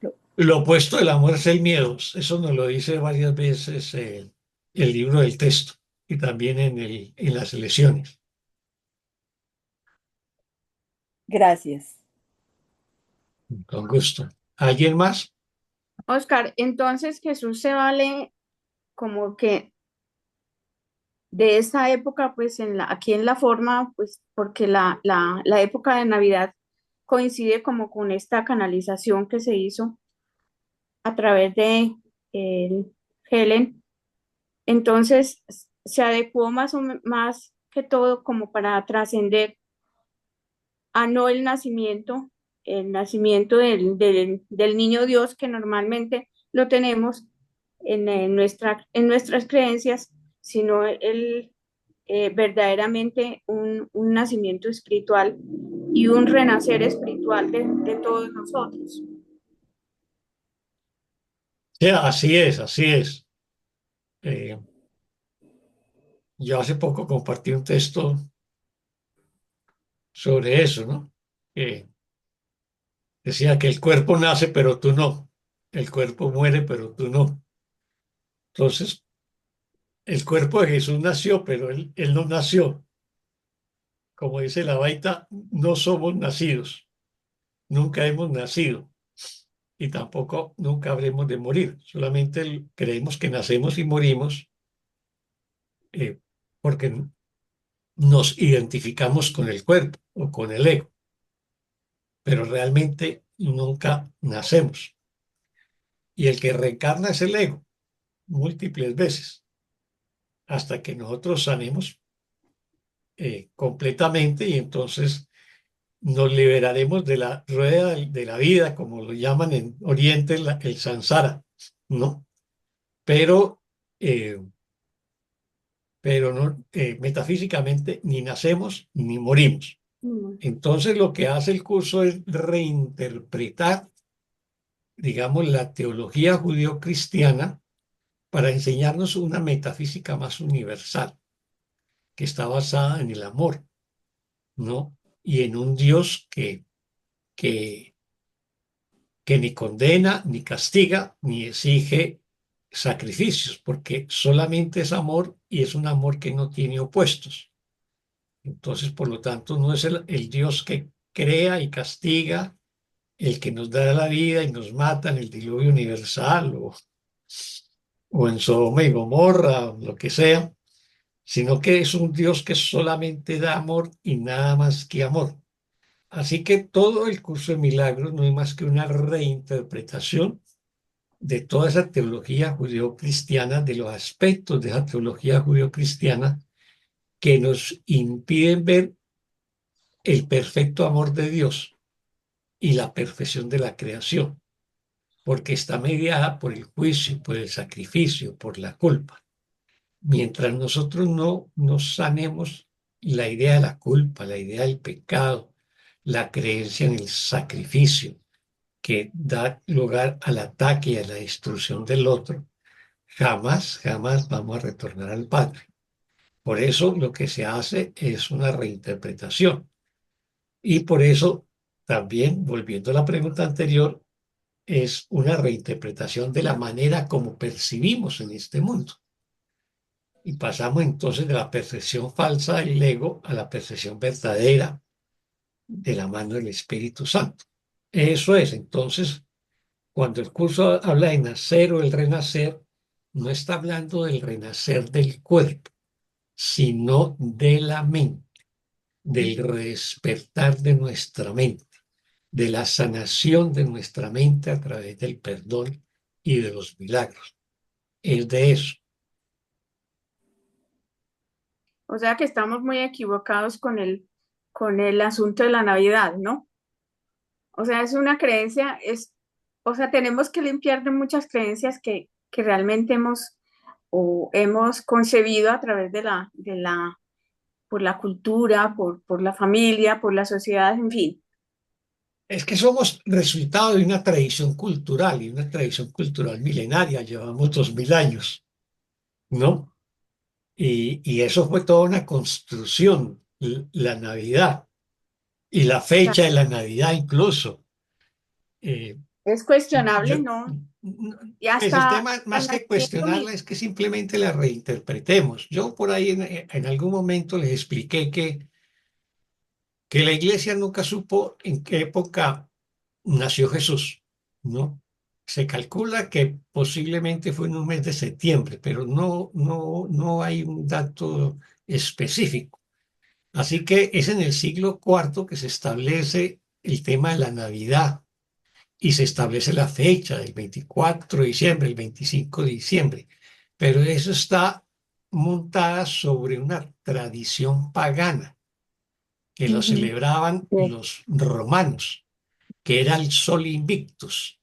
Lo- Lo opuesto del amor es el miedo. Eso nos lo dice varias veces el libro del texto y también en las lecciones. Gracias. Con gusto. ¿Alguien más? Oscar, entonces Jesús se vale como que de esa época, pues aquí en la forma, pues porque la época de Navidad coincide como con esta canalización que se hizo a través de Helen. Entonces se adecuó más que todo como para trascender a no el nacimiento del niño Dios que normalmente lo tenemos en nuestras creencias, sino verdaderamente un nacimiento espiritual y un renacer espiritual de todos nosotros. Sí, así es, así es. Eh, yo hace poco compartí un texto sobre eso, ¿no? Que decía que el cuerpo nace, pero tú no. El cuerpo muere, pero tú no. Entonces, el cuerpo de Jesús nació, pero él no nació. Como dice la Baita, no somos nacidos. Nunca hemos nacido y tampoco nunca habremos de morir. Solamente creemos que nacemos y morimos eh, porque nos identificamos con el cuerpo o con el ego, pero realmente nunca nacemos. Y el que reencarna es el ego, múltiples veces, hasta que nosotros sanemos completamente y entonces nos liberaremos de la rueda de la vida, como lo llaman en Oriente, el samsara, ¿no? Pero, eh, pero no, metafísicamente ni nacemos ni morimos. Entonces lo que hace el curso es reinterpretar, digamos, la teología judío-cristiana para enseñarnos una metafísica más universal, que está basada en el amor, ¿no? Y en un Dios que, que ni condena, ni castiga, ni exige sacrificios, porque solamente es amor y es un amor que no tiene opuestos. Entonces, por lo tanto, no es el Dios que crea y castiga, el que nos da la vida y nos mata en el diluvio universal o en Sodoma y Gomorra, o lo que sea, sino que es un Dios que solamente da amor y nada más que amor. Así que todo el curso de milagros no es más que una reinterpretación de toda esa teología judeocristiana, de los aspectos de esa teología judeocristiana que nos impiden ver el perfecto amor de Dios y la perfección de la creación, porque está mediada por el juicio, por el sacrificio, por la culpa. Mientras nosotros no nos sanemos la idea de la culpa, la idea del pecado, la creencia en el sacrificio que da lugar al ataque y a la destrucción del otro, jamás, jamás vamos a retornar al Padre. Por eso lo que se hace es una reinterpretación. Y por eso también, volviendo a la pregunta anterior, es una reinterpretación de la manera como percibimos en este mundo. Y pasamos entonces de la percepción falsa del ego a la percepción verdadera de la mano del Espíritu Santo. Eso es, entonces, cuando el curso habla de nacer o el renacer, no está hablando del renacer del cuerpo, sino de la mente, del despertar de nuestra mente, de la sanación de nuestra mente a través del perdón y de los milagros. Es de eso. O sea que estamos muy equivocados con el asunto de la Navidad, ¿no? O sea, es una creencia, o sea, tenemos que limpiar de muchas creencias que realmente hemos concebido a través por la cultura, por la familia, por la sociedad, en fin. Es que somos resultado de una tradición cultural y una tradición cultural milenaria. Llevamos 2000 años, ¿no? Y eso fue toda una construcción, la Navidad y la O sea, fecha de la Navidad incluso. Eh, es cuestionable, yo, ¿no? Y pues el hasta tema, más que nacimiento cuestionarla, mismo. es que simplemente la reinterpretemos. Yo por ahí en algún momento les expliqué que la iglesia nunca supo en qué época nació Jesús, ¿no? Se calcula que posiblemente fue en un mes de septiembre, pero no hay un dato específico. Así que es en el siglo IV que se establece el tema de la Navidad y se establece la fecha, el 24 de diciembre, el 25 de diciembre. Pero eso está montada sobre una tradición pagana que lo Ujú. celebraban Sí. los romanos, que era el Sol Invictus.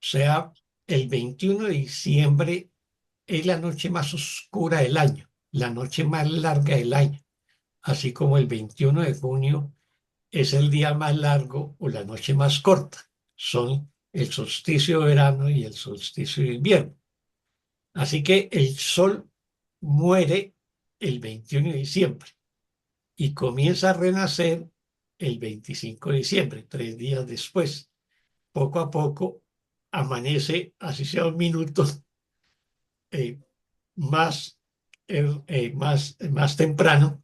O sea, el 21 de diciembre es la noche más oscura del año, la noche más larga del año, así como el 21 de junio es el día más largo o la noche más corta. Son el solsticio de verano y el solsticio de invierno. Así que el sol muere el 21 de diciembre y comienza a renacer el 25 de diciembre, 3 días después. Poco a poco amanece, así sea un minuto, eh, más, más temprano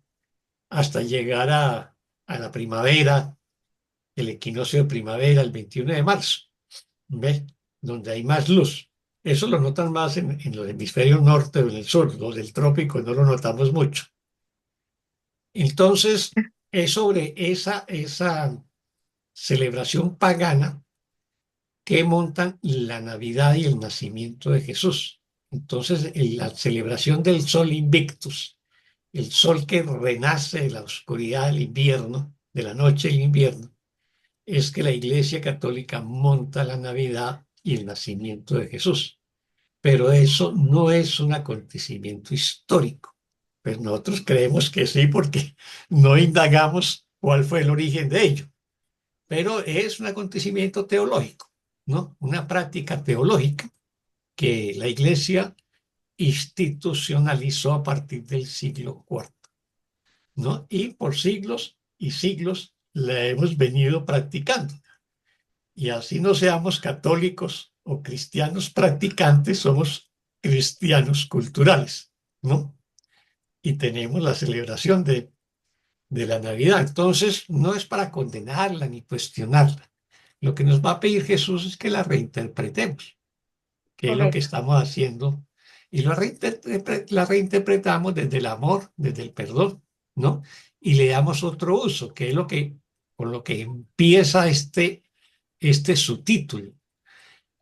hasta llegar a la primavera, el equinoccio de primavera, el 21 de marzo, ¿ves? Donde hay más luz. Eso lo notan más en los hemisferios norte o en el sur, los del trópico no lo notamos mucho. Entonces, es sobre esa celebración pagana que montan la Navidad y el nacimiento de Jesús. Entonces, la celebración del Sol Invictus, el sol que renace de la oscuridad del invierno, de la noche del invierno, es que la Iglesia Católica monta la Navidad y el nacimiento de Jesús. Pero eso no es un acontecimiento histórico. Pues nosotros creemos que sí porque no indagamos cuál fue el origen de ello. Pero es un acontecimiento teológico, ¿no? Una práctica teológica que la Iglesia institucionalizó a partir del siglo IV, ¿no? Y por siglos y siglos la hemos venido practicando. Y así no seamos católicos o cristianos practicantes, somos cristianos culturales, ¿no? Y tenemos la celebración de la Navidad. Entonces, no es para condenarla ni cuestionarla. Lo que nos va a pedir Jesús es que la reinterpretemos, que es lo que Correcto. estamos haciendo. Y la reinterpretamos desde el amor, desde el perdón, ¿no? Y le damos otro uso, que es lo que con lo que empieza este subtítulo.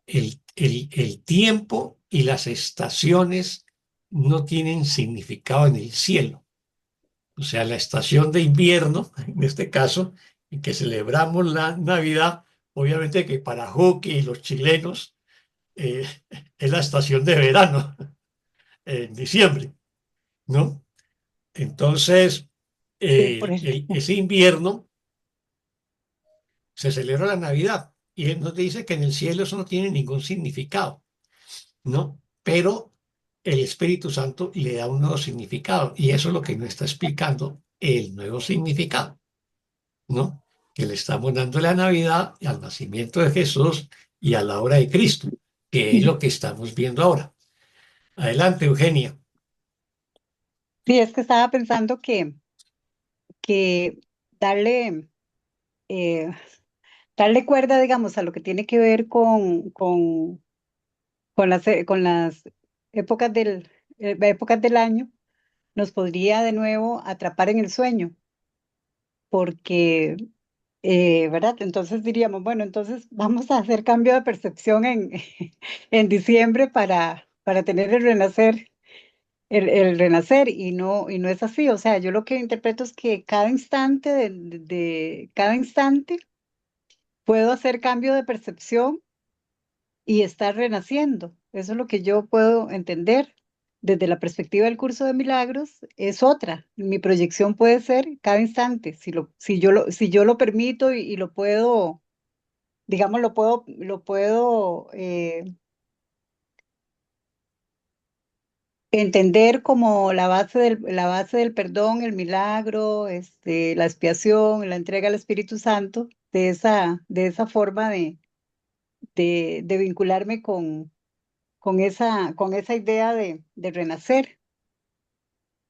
El tiempo y las estaciones no tienen significado en el cielo. O sea, la estación de invierno, en este caso, en que celebramos la Navidad, obviamente que para Joaquín y los chilenos eh, es la estación de verano, en diciembre, ¿no? Entonces, Sí, por eso. ese invierno se celebra la Navidad y él nos dice que en el cielo eso no tiene ningún significado, ¿no? Pero el Espíritu Santo le da un nuevo significado y eso es lo que nos está explicando el nuevo significado, ¿no? Que le estamos dando la Navidad al nacimiento de Jesús y a la hora de Cristo, que es lo que estamos viendo ahora. Adelante, Eugenia. Sí, es que estaba pensando que darle, eh, darle cuerda, digamos, a lo que tiene que ver con las épocas del año, nos podría de nuevo atrapar en el sueño, porque, ¿verdad? Entonces diríamos, bueno, entonces vamos a hacer cambio de percepción en diciembre para tener el renacer. El renacer y no es así, o sea, yo lo que interpreto es que cada instante de cada instante puedo hacer cambio de percepción y estar renaciendo. Eso es lo que yo puedo entender desde la perspectiva del curso de milagros, es otra. Mi proyección puede ser cada instante, si yo lo permito y lo puedo, digamos, lo puedo entender como la base del perdón, el milagro, la expiación, la entrega al Espíritu Santo, de esa forma de vincularme con esa idea de renacer.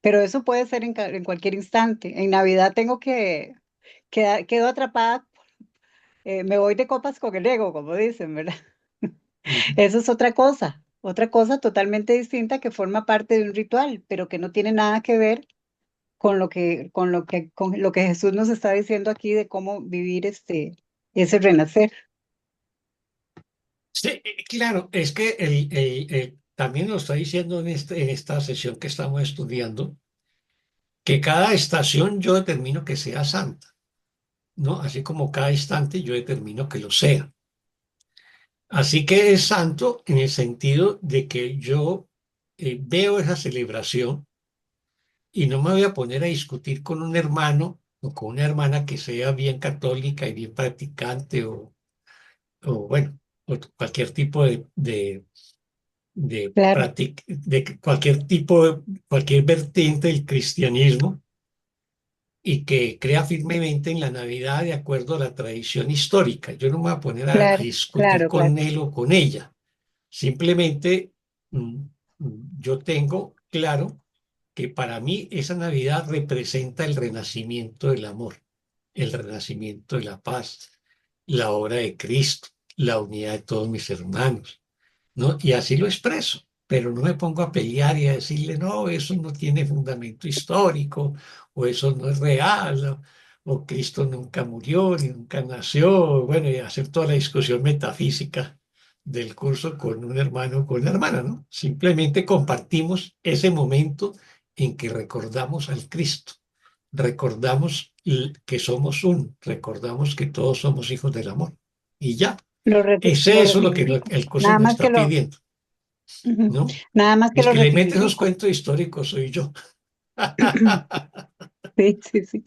Pero eso puede ser en cualquier instante. En Navidad quedo atrapada, me voy de copas con el ego, como dicen, ¿verdad? Eso es otra cosa totalmente distinta que forma parte de un ritual, pero que no tiene nada que ver con lo que Jesús nos está diciendo aquí de cómo vivir ese renacer. Sí, claro, es que también nos está diciendo en esta sesión que estamos estudiando que cada estación yo determino que sea santa, ¿no? Así como cada instante yo determino que lo sea. Así que es santo en el sentido de que yo veo esa celebración y no me voy a poner a discutir con un hermano o con una hermana que sea bien católica y bien practicante o bueno, o cualquier tipo Claro, de cualquier tipo, cualquier vertiente del cristianismo y que crea firmemente en la Navidad de acuerdo a la tradición histórica. Yo no me voy a poner a claro, discutir claro, claro. con él o con ella. Simplemente mm, yo tengo claro que para mí esa Navidad representa el renacimiento del amor, el renacimiento de la paz, la obra de Cristo, la unidad de todos mis hermanos, ¿no? Y así lo expreso, pero no me pongo a pelear y a decirle, no, eso no tiene fundamento histórico, o eso no es real, o Cristo nunca murió, ni nunca nació, bueno, y hacer toda la discusión metafísica del curso con un hermano o con una hermana, ¿no? Simplemente compartimos ese momento en que recordamos al Cristo, recordamos que somos uno, recordamos que todos somos hijos del amor. Y ya, Lo, es lo eso lo que resignifico. el curso Nada nos más que está lo, pidiendo, ujú, ¿no? nada más que El lo que le mete esos resignifico. cuentos históricos soy yo. Sí, sí, sí.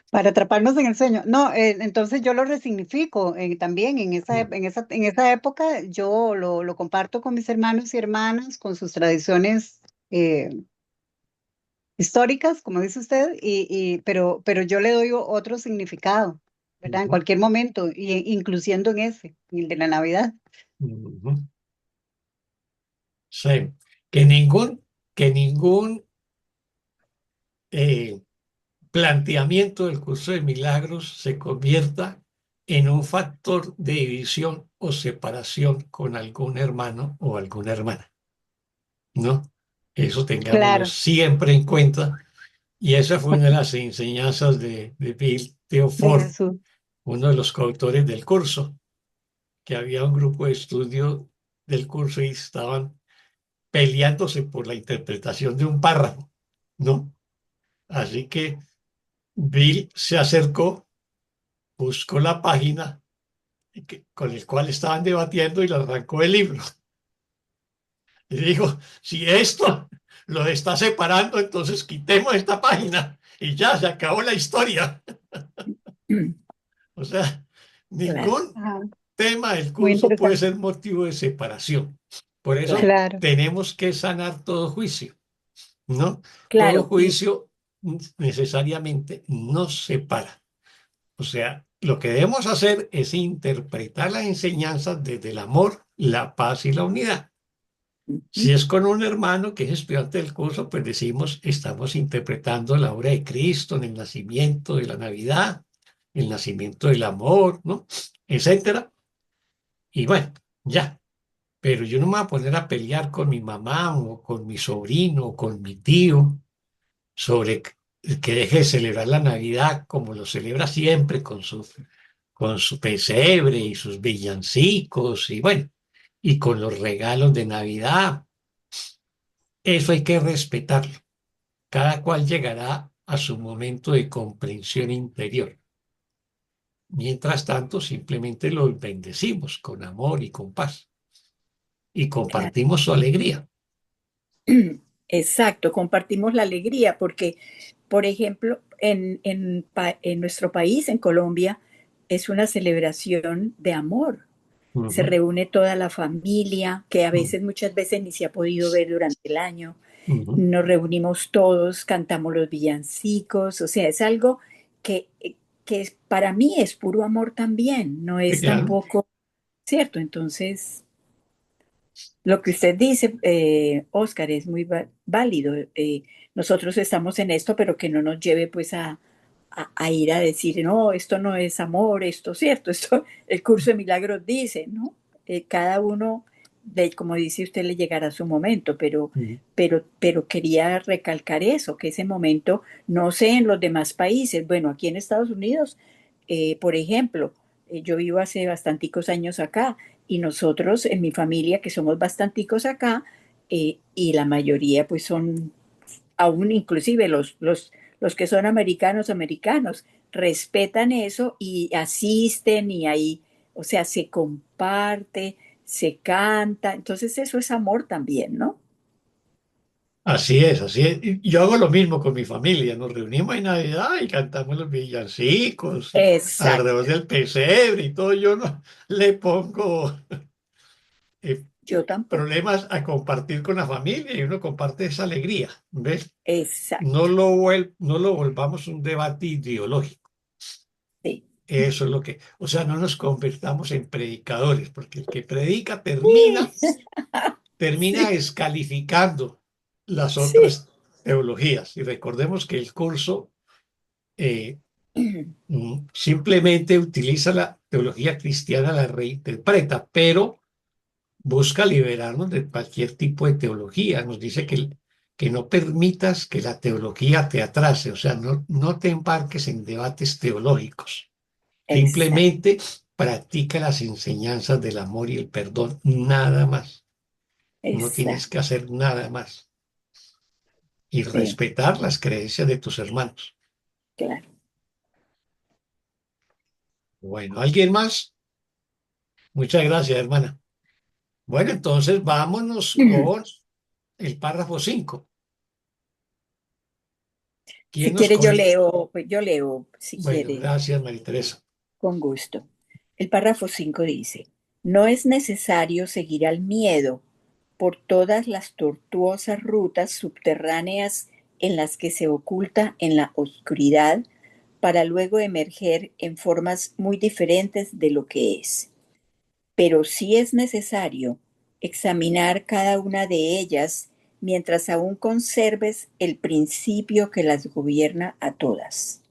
Para atraparnos en el sueño. No, entonces yo lo resignifico también en esa época. Yo lo comparto con mis hermanos y hermanas, con sus tradiciones históricas, como dice usted, pero yo le doy otro significado, ¿verdad? En Ujú, cualquier momento, incluyendo en el de la Navidad. ujú. Sí. Que ningún eh, planteamiento del curso de milagros se convierta en un factor de división o separación con algún hermano o alguna hermana, ¿no? Eso tengámoslo Claro, siempre en cuenta. Y esa fue una de las enseñanzas de Bill de Theophor, Jesús. uno de los coautores del curso, que había un grupo de estudio del curso y estaban peleándose por la interpretación de un párrafo, ¿no? Así que Bill se acercó, buscó la página con el cual estaban debatiendo y le arrancó el libro. Y dijo, si esto lo está separando, entonces quitemos esta página y ya se acabó la historia. O sea, Claro, ningún Ajá, tema del muy curso puede interesante. ser motivo de separación. Por eso claro, Claro, tenemos que sanar todo juicio, ¿no? Todo claro. Y juicio necesariamente nos separa. O sea, lo que debemos hacer es interpretar las enseñanzas desde el amor, la paz y la unidad. Si es con un hermano que es estudiante del curso, pues decimos, estamos interpretando la obra de Cristo en el nacimiento de la Navidad, el nacimiento del amor, ¿no? Etcétera. Y bueno, ya. Pero yo no me voy a poner a pelear con mi mamá o con mi sobrino o con mi tío sobre que deje de celebrar la Navidad como lo celebra siempre con su pesebre y sus villancicos y bueno, y con los regalos de Navidad. Eso hay que respetarlo. Cada cual llegará a su momento de comprensión interior. Mientras tanto, simplemente los bendecimos con amor y con paz y claro. compartimos su alegría. Exacto, compartimos la alegría porque, por ejemplo, en nuestro país, en Colombia, es una celebración de amor. Se Ujú, reúne toda la familia, que a ujú, veces, muchas veces ni se ha podido ver durante el año. ujú. Nos reunimos todos, cantamos los villancicos, o sea, es algo que, para mí es puro amor también, no Sí, es claro. tampoco, ¿cierto? Entonces, lo que usted dice, Oscar, es muy válido. Nosotros estamos en esto, pero que no nos lleve pues a ir a decir, no, esto no es amor, esto, ¿cierto? Esto, el curso de milagros dice, ¿no? Cada uno, como dice usted, le llegará su momento, Ujú. pero quería recalcar eso, que ese momento, no sé en los demás países, bueno, aquí en Estados Unidos, por ejemplo, yo vivo hace bastanticos años acá y nosotros en mi familia, que somos bastanticos acá, y la mayoría pues son, aún inclusive los que son americanos, americanos, respetan eso y asisten y ahí, o sea, se comparte, se canta, entonces eso es amor también, ¿no? Así es, así es. Y yo hago lo mismo con mi familia. Nos reunimos en Navidad y cantamos los villancicos alrededor Exacto, del pesebre y todo. Yo no le pongo eh, yo tampoco, problemas a compartir con la familia y uno comparte esa alegría. ¿Ves? exacto, No lo volvamos un debate ideológico. sí. Eso es lo que, o sea, no nos convertamos en predicadores, porque el que predica termina Sí, descalificando las sí, otras teologías. Y recordemos que el curso eh, simplemente utiliza la teología cristiana, la reinterpreta, pero busca liberarnos de cualquier tipo de teología. Nos dice que no permitas que la teología te atrase, o sea, no te embarques en debates teológicos. exacto, Simplemente practica las enseñanzas del amor y el perdón, nada más. No tienes exacto, que hacer nada más. Y sí, respetar las creencias de tus hermanos. claro. Bueno, ¿alguien más? Muchas gracias, hermana. Bueno, entonces vámonos con el párrafo 5. ¿Quién Si nos quiere con... yo leo, si Bueno, quiere. gracias, María Teresa. Con gusto. El párrafo 5 dice, no es necesario seguir al miedo por todas las tortuosas rutas subterráneas en las que se oculta en la oscuridad para luego emerger en formas muy diferentes de lo que es. Pero sí es necesario examinar cada una de ellas mientras aún conserves el principio que las gobierna a todas.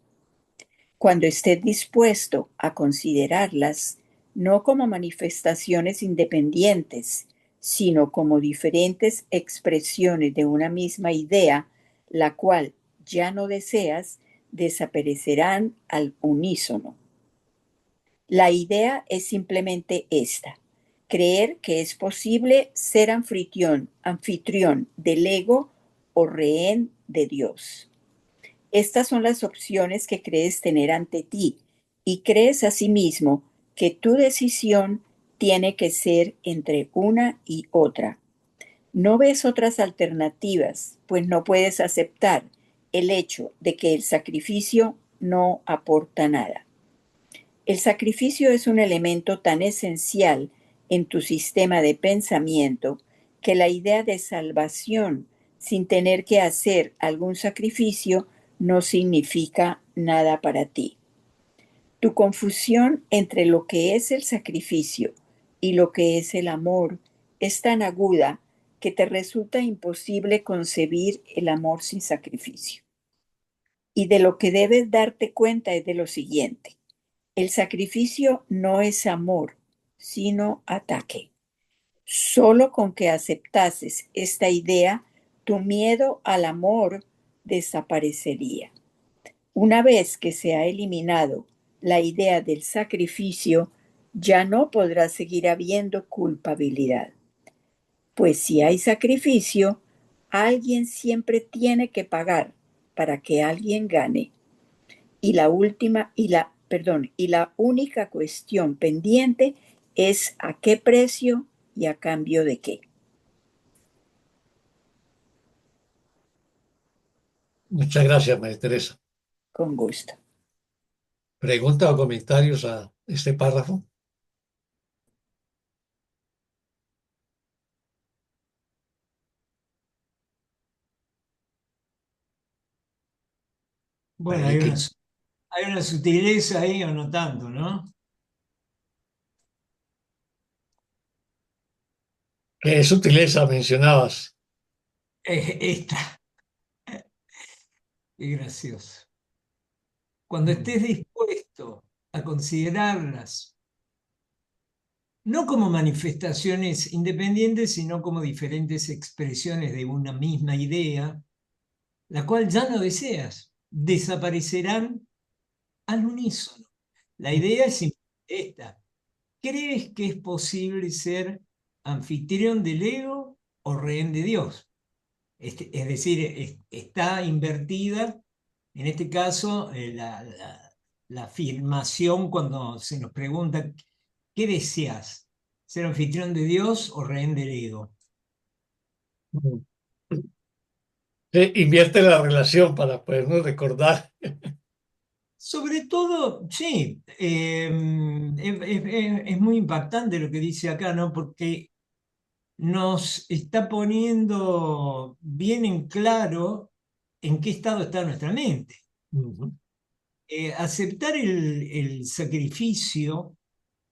Cuando estés dispuesto a considerarlas no como manifestaciones independientes, sino como diferentes expresiones de una misma idea, la cual ya no deseas, desaparecerán al unísono. La idea es simplemente esta: creer que es posible ser anfitrión del ego o rehén de Dios. Estas son las opciones que crees tener ante ti y crees asimismo que tu decisión tiene que ser entre una y otra. No ves otras alternativas, pues no puedes aceptar el hecho de que el sacrificio no aporta nada. El sacrificio es un elemento tan esencial en tu sistema de pensamiento que la idea de salvación sin tener que hacer algún sacrificio no significa nada para ti. Tu confusión entre lo que es el sacrificio y lo que es el amor es tan aguda que te resulta imposible concebir el amor sin sacrificio. Y de lo que debes darte cuenta es de lo siguiente: el sacrificio no es amor, sino ataque. Solo con que aceptases esta idea, tu miedo al amor desaparecería. Una vez que se ha eliminado la idea del sacrificio, ya no podrá seguir habiendo culpabilidad. Pues si hay sacrificio, alguien siempre tiene que pagar para que alguien gane. Y la única cuestión pendiente es a qué precio y a cambio de qué. Muchas gracias, María Teresa. Con gusto. ¿Preguntas o comentarios a este párrafo? Bueno, Ahí que- hay una sutileza ahí o no tanto, ¿no? ¿Qué sutileza mencionabas? Esta, qué gracioso. Cuando estés dispuesto a considerarlas no como manifestaciones independientes, sino como diferentes expresiones de una misma idea, la cual ya no deseas, desaparecerán al unísono. La idea es esta: ¿crees que es posible ser anfitrión del ego o rehén de Dios? Es decir, está invertida, en este caso, la afirmación cuando se nos pregunta, ¿qué deseas? ¿Ser anfitrión de Dios o rehén del ego? Invierte la relación para podernos recordar. Sobre todo, sí, es muy impactante lo que dice acá, ¿no? Porque nos está poniendo bien en claro en qué estado está nuestra mente. Aceptar el sacrificio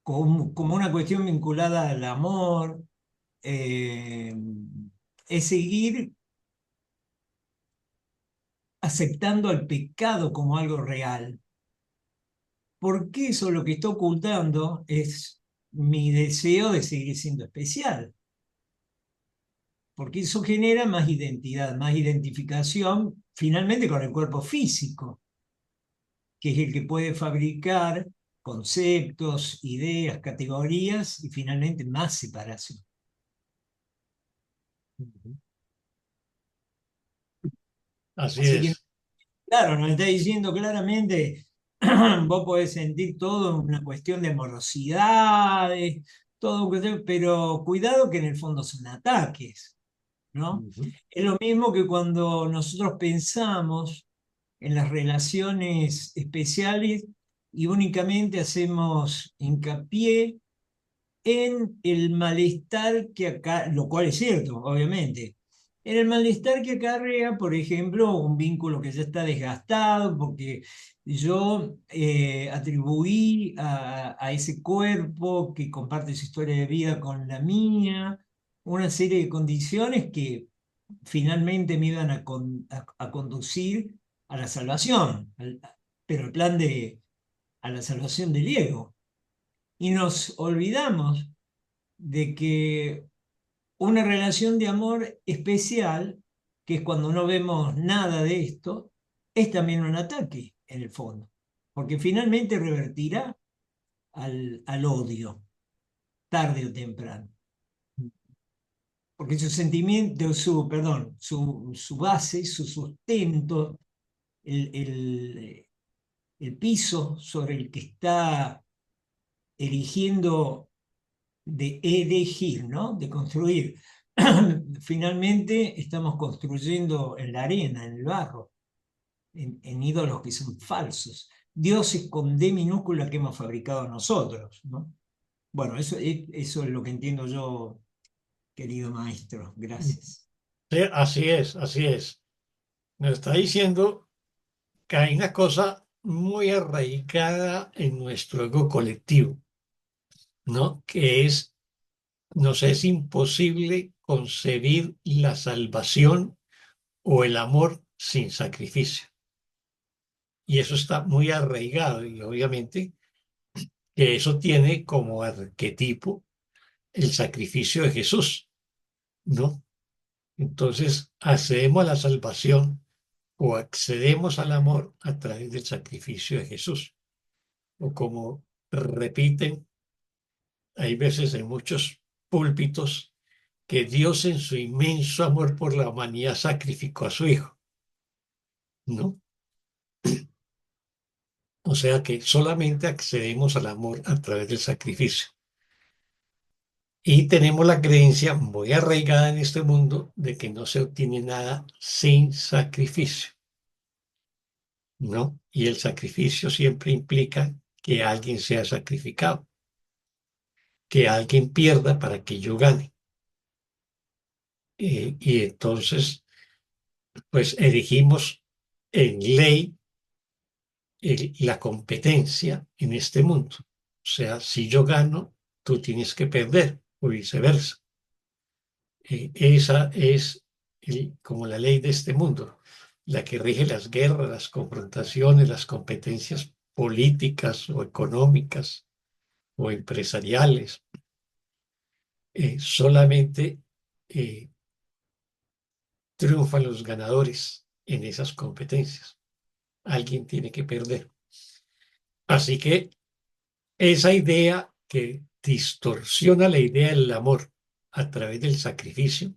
como una cuestión vinculada al amor, eh, es seguir aceptando al pecado como algo real. Porque eso lo que está ocultando es mi deseo de seguir siendo especial. Porque eso genera más identidad, más identificación, finalmente con el cuerpo físico, que es el que puede fabricar conceptos, ideas, categorías y finalmente más separación. Así Así que, es. claro, nos está diciendo claramente, vos podés sentir todo una cuestión de morosidades, todo, pero cuidado que en el fondo son ataques, ¿no? Es lo mismo que cuando nosotros pensamos en las relaciones especiales y únicamente hacemos hincapié en el malestar que acá, lo cual es cierto, obviamente, en el malestar que acarrea, por ejemplo, un vínculo que ya está desgastado, porque yo atribuí a ese cuerpo que comparte su historia de vida con la mía, una serie de condiciones que finalmente me iban a conducir a la salvación, pero el plan a la salvación del ego. Y nos olvidamos de que una relación de amor especial, que es cuando no vemos nada de esto, es también un ataque en el fondo, porque finalmente revertirá al odio, tarde o temprano. Porque su sentimiento, su base, su sustento, el piso sobre el que está erigiendo, de erigir, ¿no? De construir. Finalmente estamos construyendo en la arena, en el barro, en ídolos que son falsos. Dioses con D minúscula que hemos fabricado nosotros, ¿no? Bueno, eso es lo que entiendo yo, querido maestro. Gracias. Sí, así es, así es. Nos está diciendo que hay una cosa muy arraigada en nuestro ego colectivo, ¿no? Que es, nos es imposible concebir la salvación o el amor sin sacrificio. Y eso está muy arraigado y obviamente que eso tiene como arquetipo el sacrificio de Jesús, ¿no? Entonces accedemos a la salvación o accedemos al amor a través del sacrificio de Jesús. O como repiten, hay veces en muchos púlpitos que Dios en su inmenso amor por la humanidad sacrificó a su Hijo, ¿no? O sea que solamente accedemos al amor a través del sacrificio. Y tenemos la creencia muy arraigada en este mundo de que no se obtiene nada sin sacrificio, ¿no? Y el sacrificio siempre implica que alguien sea sacrificado, que alguien pierda para que yo gane. Y entonces, pues erigimos en ley la competencia en este mundo. O sea, si yo gano, tú tienes que perder, o viceversa. Esa es como la ley de este mundo, la que rige las guerras, las confrontaciones, las competencias políticas o económicas o empresariales. Solamente triunfan los ganadores en esas competencias. Alguien tiene que perder. Así que esa idea que distorsiona la idea del amor a través del sacrificio,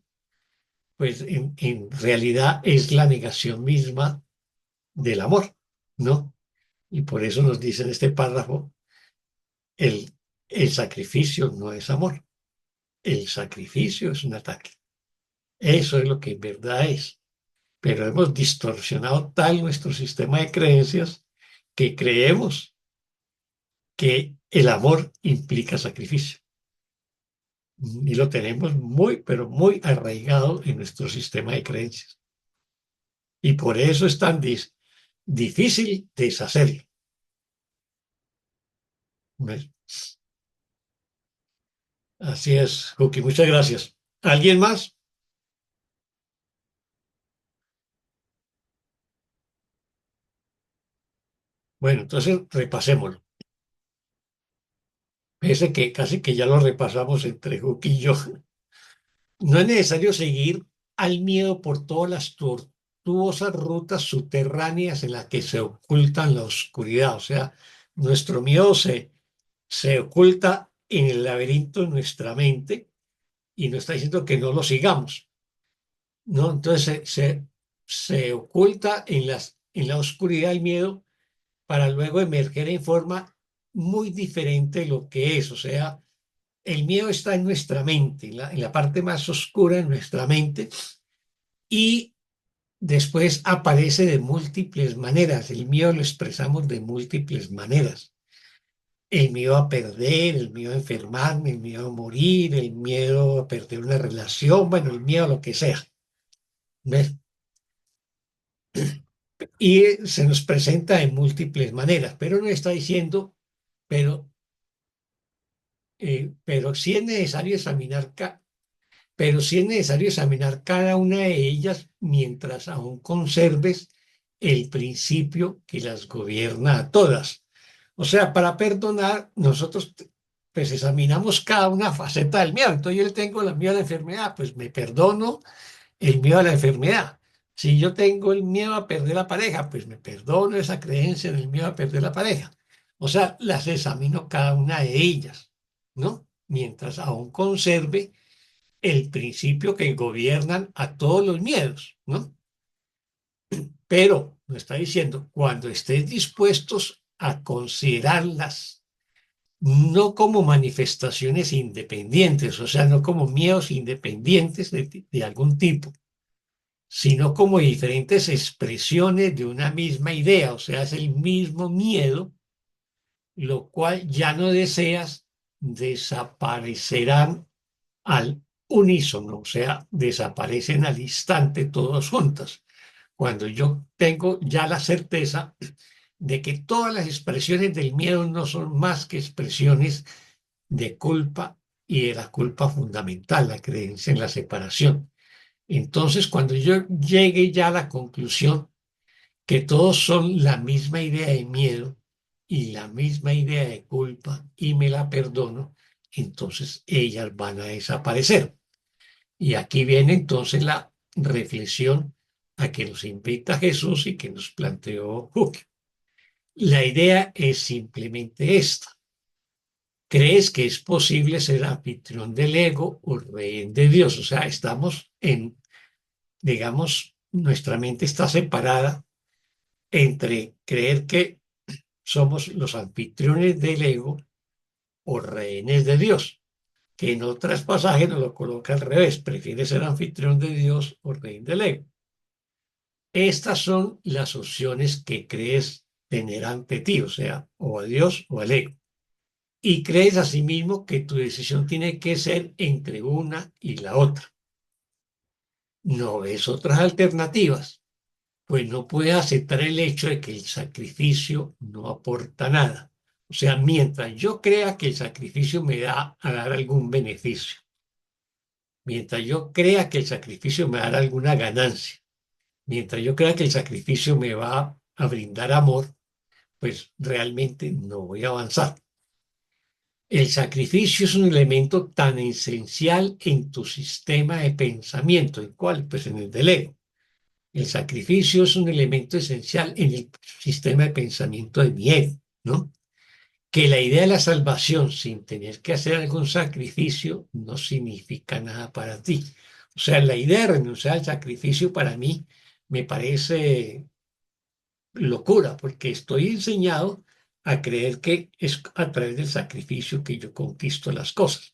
pues en realidad es la negación misma del amor, ¿no? Y por eso nos dice en este párrafo, el, el sacrificio no es amor, el sacrificio es un ataque. Eso es lo que en verdad es. Pero hemos distorsionado tal nuestro sistema de creencias que creemos que el amor implica sacrificio. Y lo tenemos muy, pero muy arraigado en nuestro sistema de creencias. Y por eso es tan difícil deshacerlo. ¿Ves? Así es, Cookie. Muchas gracias. ¿Alguien más? Bueno, entonces repasémoslo. Fíjese que casi que ya lo repasamos entre Cookie y yo. No es necesario seguir al miedo por todas las tortuosas rutas subterráneas en las que se oculta la oscuridad. O sea, nuestro miedo se oculta en el laberinto de nuestra mente y nos está diciendo que no lo sigamos, ¿no? Entonces se oculta en la oscuridad el miedo para luego emerger en forma muy diferente de lo que es. O sea, el miedo está en nuestra mente, en la parte más oscura de nuestra mente, y después aparece de múltiples maneras. El miedo lo expresamos de múltiples maneras. El miedo a perder, el miedo a enfermarme, el miedo a morir, el miedo a perder una relación, bueno, el miedo a lo que sea. ¿Ves? Y se nos presenta de múltiples maneras, pero no está diciendo, pero sí es necesario examinar pero sí es necesario examinar cada una de ellas mientras aún conserves el principio que las gobierna a todas. O sea, para perdonar, nosotros pues examinamos cada una faceta del miedo. Entonces yo tengo el miedo a la enfermedad, pues me perdono el miedo a la enfermedad. Si yo tengo el miedo a perder la pareja, pues me perdono esa creencia del miedo a perder la pareja. O sea, las examino cada una de ellas, ¿no? Mientras aún conserve el principio que gobiernan a todos los miedos, ¿no? Pero, me está diciendo, cuando estés dispuestos a considerarlas no como manifestaciones independientes, o sea, no como miedos independientes de algún tipo, sino como diferentes expresiones de una misma idea, o sea, es el mismo miedo, lo cual ya no deseas, desaparecerán al unísono, o sea, desaparecen al instante todos juntos. Cuando yo tengo ya la certeza de que todas las expresiones del miedo no son más que expresiones de culpa y de la culpa fundamental, la creencia en la separación. Entonces, cuando yo llegue ya a la conclusión que todos son la misma idea de miedo y la misma idea de culpa y me la perdono, entonces ellas van a desaparecer. Y aquí viene entonces la reflexión a que nos invita Jesús y que nos planteó Hooke. La idea es simplemente esta. ¿Crees que es posible ser anfitrión del ego o rehén de Dios? O sea, estamos en, digamos, nuestra mente está separada entre creer que somos los anfitriones del ego o rehenes de Dios, que en otros pasajes nos lo coloca al revés, prefiere ser anfitrión de Dios o rehén del ego. Estas son las opciones que crees tener ante ti, o sea, o a Dios o al ego. Y crees asimismo que tu decisión tiene que ser entre una y la otra. No ves otras alternativas, pues no puedes aceptar el hecho de que el sacrificio no aporta nada. O sea, mientras yo crea que el sacrificio me da a dar algún beneficio, mientras yo crea que el sacrificio me dará alguna ganancia, mientras yo crea que el sacrificio me va a brindar amor, pues realmente no voy a avanzar. El sacrificio es un elemento tan esencial en tu sistema de pensamiento. ¿En cuál? Pues en el del ego. El sacrificio es un elemento esencial en el sistema de pensamiento de mi ego, ¿no? Que la idea de la salvación sin tener que hacer algún sacrificio no significa nada para ti. O sea, la idea de renunciar al sacrificio para mí me parece locura, porque estoy enseñado a creer que es a través del sacrificio que yo conquisto las cosas.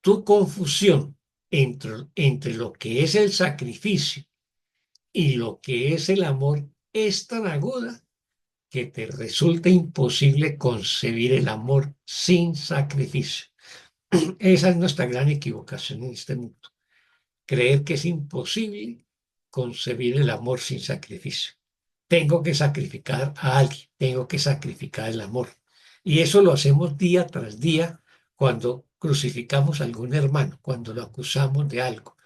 Tu confusión entre lo que es el sacrificio y lo que es el amor es tan aguda que te resulta imposible concebir el amor sin sacrificio. Esa es nuestra gran equivocación en este mundo. Creer que es imposible concebir el amor sin sacrificio. Tengo que sacrificar a alguien, tengo que sacrificar el amor. Y eso lo hacemos día tras día cuando crucificamos a algún hermano, cuando lo acusamos de algo,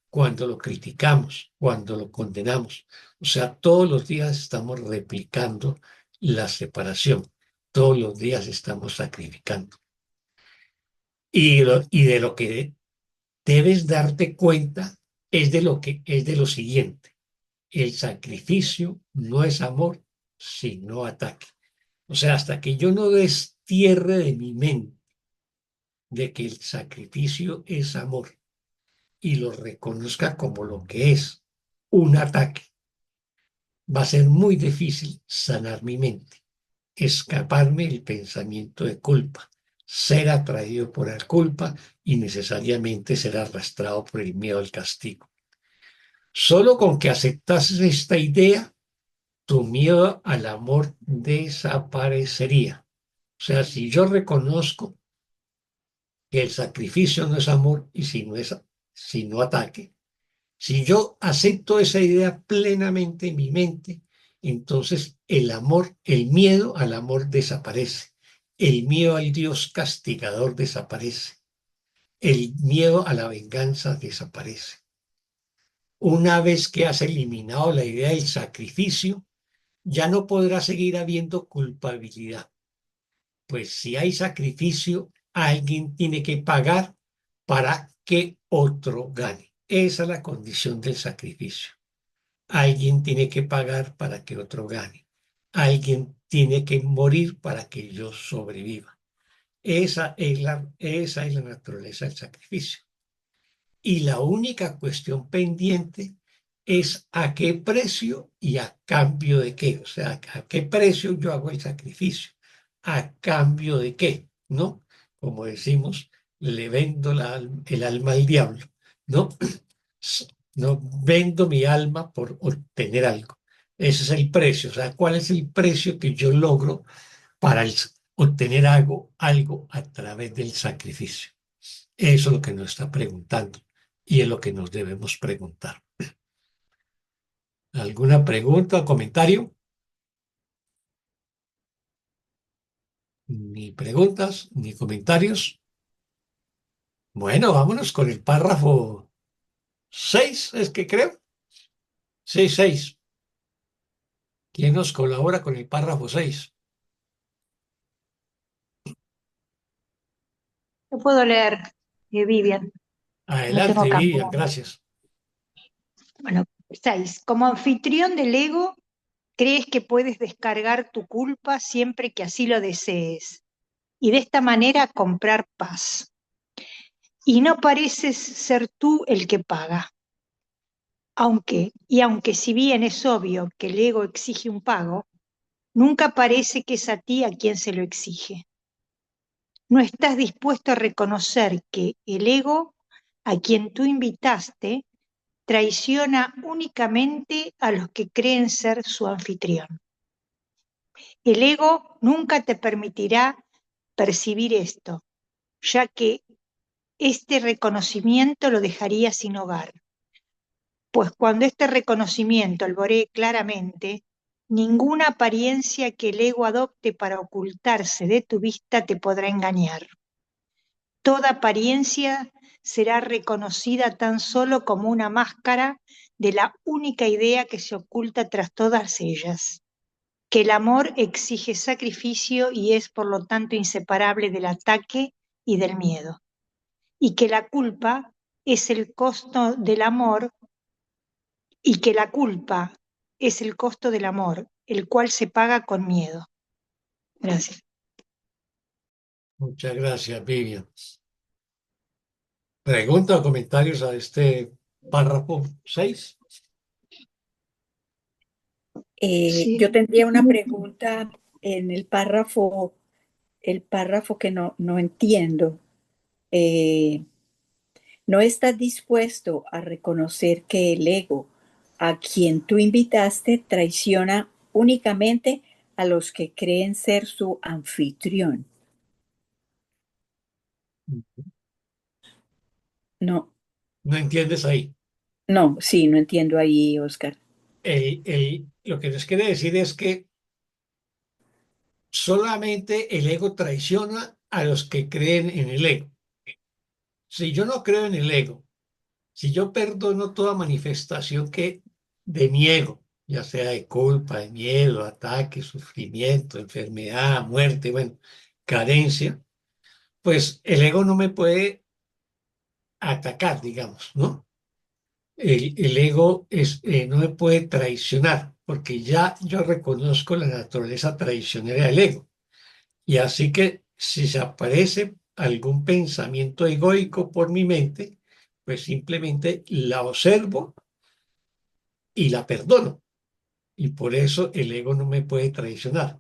cuando lo criticamos, cuando lo condenamos. O sea, todos los días estamos replicando la separación, todos los días estamos sacrificando. Y de lo que debes darte cuenta es de lo siguiente. El sacrificio no es amor, sino ataque. O sea, hasta que yo no destierre de mi mente de que el sacrificio es amor y lo reconozca como lo que es, un ataque, va a ser muy difícil sanar mi mente, escaparme del pensamiento de culpa, ser atraído por la culpa y necesariamente ser arrastrado por el miedo al castigo. Solo con que aceptases esta idea, tu miedo al amor desaparecería. O sea, si yo reconozco que el sacrificio no es amor y sino ataque, si yo acepto esa idea plenamente en mi mente, entonces el amor, el miedo al amor desaparece. El miedo al Dios castigador desaparece. El miedo a la venganza desaparece. Una vez que has eliminado la idea del sacrificio, ya no podrá seguir habiendo culpabilidad. Pues si hay sacrificio, alguien tiene que pagar para que otro gane. Esa es la condición del sacrificio. Alguien tiene que pagar para que otro gane. alguien tiene que morir para que yo sobreviva. Esa es la naturaleza del sacrificio. Y la única cuestión pendiente es a qué precio y a cambio de qué. O sea, a qué precio yo hago el sacrificio, a cambio de qué, ¿no? Como decimos, le vendo el alma al diablo, ¿no? No vendo mi alma por obtener algo. Ese es el precio. O sea, ¿cuál es el precio que yo logro para obtener algo a través del sacrificio? Eso es lo que nos está preguntando y es lo que nos debemos preguntar. ¿Alguna pregunta o comentario? Ni preguntas, ni comentarios. Bueno, vámonos con el párrafo 6, es que creo. Sí, 6. ¿Quién nos colabora con el párrafo 6? Yo puedo leer, Vivian, no tengo Adelante, Vivian, campo. gracias. Bueno, 6. Como anfitrión del ego, crees que puedes descargar tu culpa siempre que así lo desees y de esta manera comprar paz. Y no pareces ser tú el que paga. Aunque si bien es obvio que el ego exige un pago, nunca parece que es a ti a quien se lo exige. No estás dispuesto a reconocer que el ego a quien tú invitaste traiciona únicamente a los que creen ser su anfitrión. El ego nunca te permitirá percibir esto, ya que este reconocimiento lo dejaría sin hogar. Pues cuando este reconocimiento alboree claramente, ninguna apariencia que el ego adopte para ocultarse de tu vista te podrá engañar. Toda apariencia será reconocida tan solo como una máscara de la única idea que se oculta tras todas ellas, que el amor exige sacrificio y es por lo tanto inseparable del ataque y del miedo, y que la culpa es el costo del amor, y que la culpa es el costo del amor, el cual se paga con miedo. Gracias. Muchas gracias, Vivian. ¿Pregunta o comentarios a este párrafo 6? Sí. Yo tendría una pregunta en el párrafo que no entiendo. ¿No estás dispuesto a reconocer que el ego a quien tú invitaste traiciona únicamente a los que creen ser su anfitrión? No, ¿No entiendes ahí? no, sí, no entiendo ahí, Oscar. Lo que nos quiere decir es que solamente el ego traiciona a los que creen en el ego. Si yo no creo en el ego, si yo perdono toda manifestación de mi ego, ya sea de culpa, de miedo, ataque, sufrimiento, enfermedad, muerte, bueno, carencia, pues el ego no me puede atacar, digamos, ¿no? El ego no me puede traicionar, porque ya yo reconozco la naturaleza traicionera del ego. Y así que si se aparece algún pensamiento egoico por mi mente, pues simplemente la observo y la perdono. Y por eso el ego no me puede traicionar.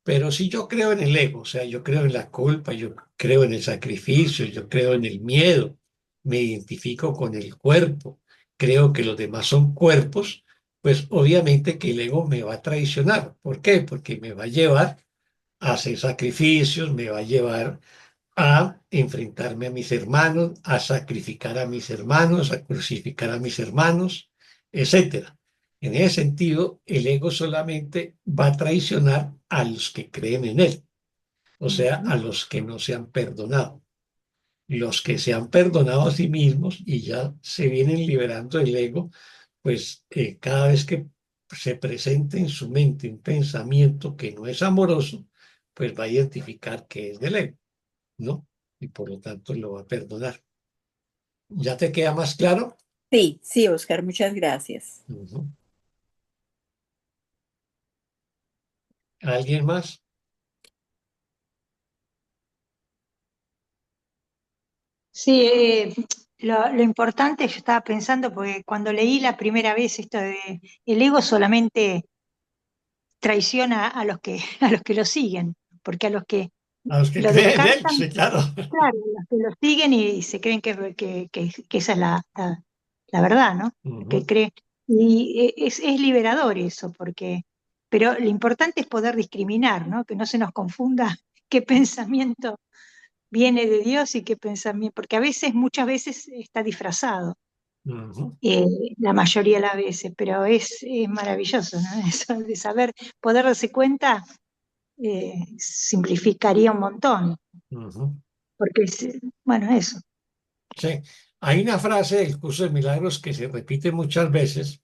Pero si yo creo en el ego, o sea, yo creo en la culpa, yo creo en el sacrificio, yo creo en el miedo, me identifico con el cuerpo, creo que los demás son cuerpos, pues obviamente que el ego me va a traicionar. ¿Por qué? Porque me va a llevar a hacer sacrificios, me va a llevar a enfrentarme a mis hermanos, a sacrificar a mis hermanos, a crucificar a mis hermanos, etcétera. En ese sentido, el ego solamente va a traicionar a los que creen en él, o sea, a los que no se han perdonado. Los que se han perdonado a sí mismos y ya se vienen liberando del ego, pues cada vez que se presente en su mente un pensamiento que no es amoroso, pues va a identificar que es del ego, ¿no? Y por lo tanto lo va a perdonar. ¿Ya te queda más claro? Sí, sí, Oscar, muchas gracias. Ujú. ¿Alguien más? Sí, lo importante, yo estaba pensando, porque cuando leí la primera vez esto de el ego solamente traiciona a los que, a los que lo siguen, porque a los que A los que lo creen en él, descartan, sí, claro. claro, los que lo siguen y se creen que esa es la verdad, ¿no? Que Ujú, cree, y es liberador eso, porque, pero lo importante es poder discriminar, ¿no? Que no se nos confunda qué pensamiento viene de Dios y qué pensamiento, porque a veces, muchas veces está disfrazado, ujú, la mayoría de las veces, pero es maravilloso, ¿no? Eso de saber, poder darse cuenta, simplificaría un montón, ujú. porque, bueno, eso. Sí, hay una frase del curso de milagros que se repite muchas veces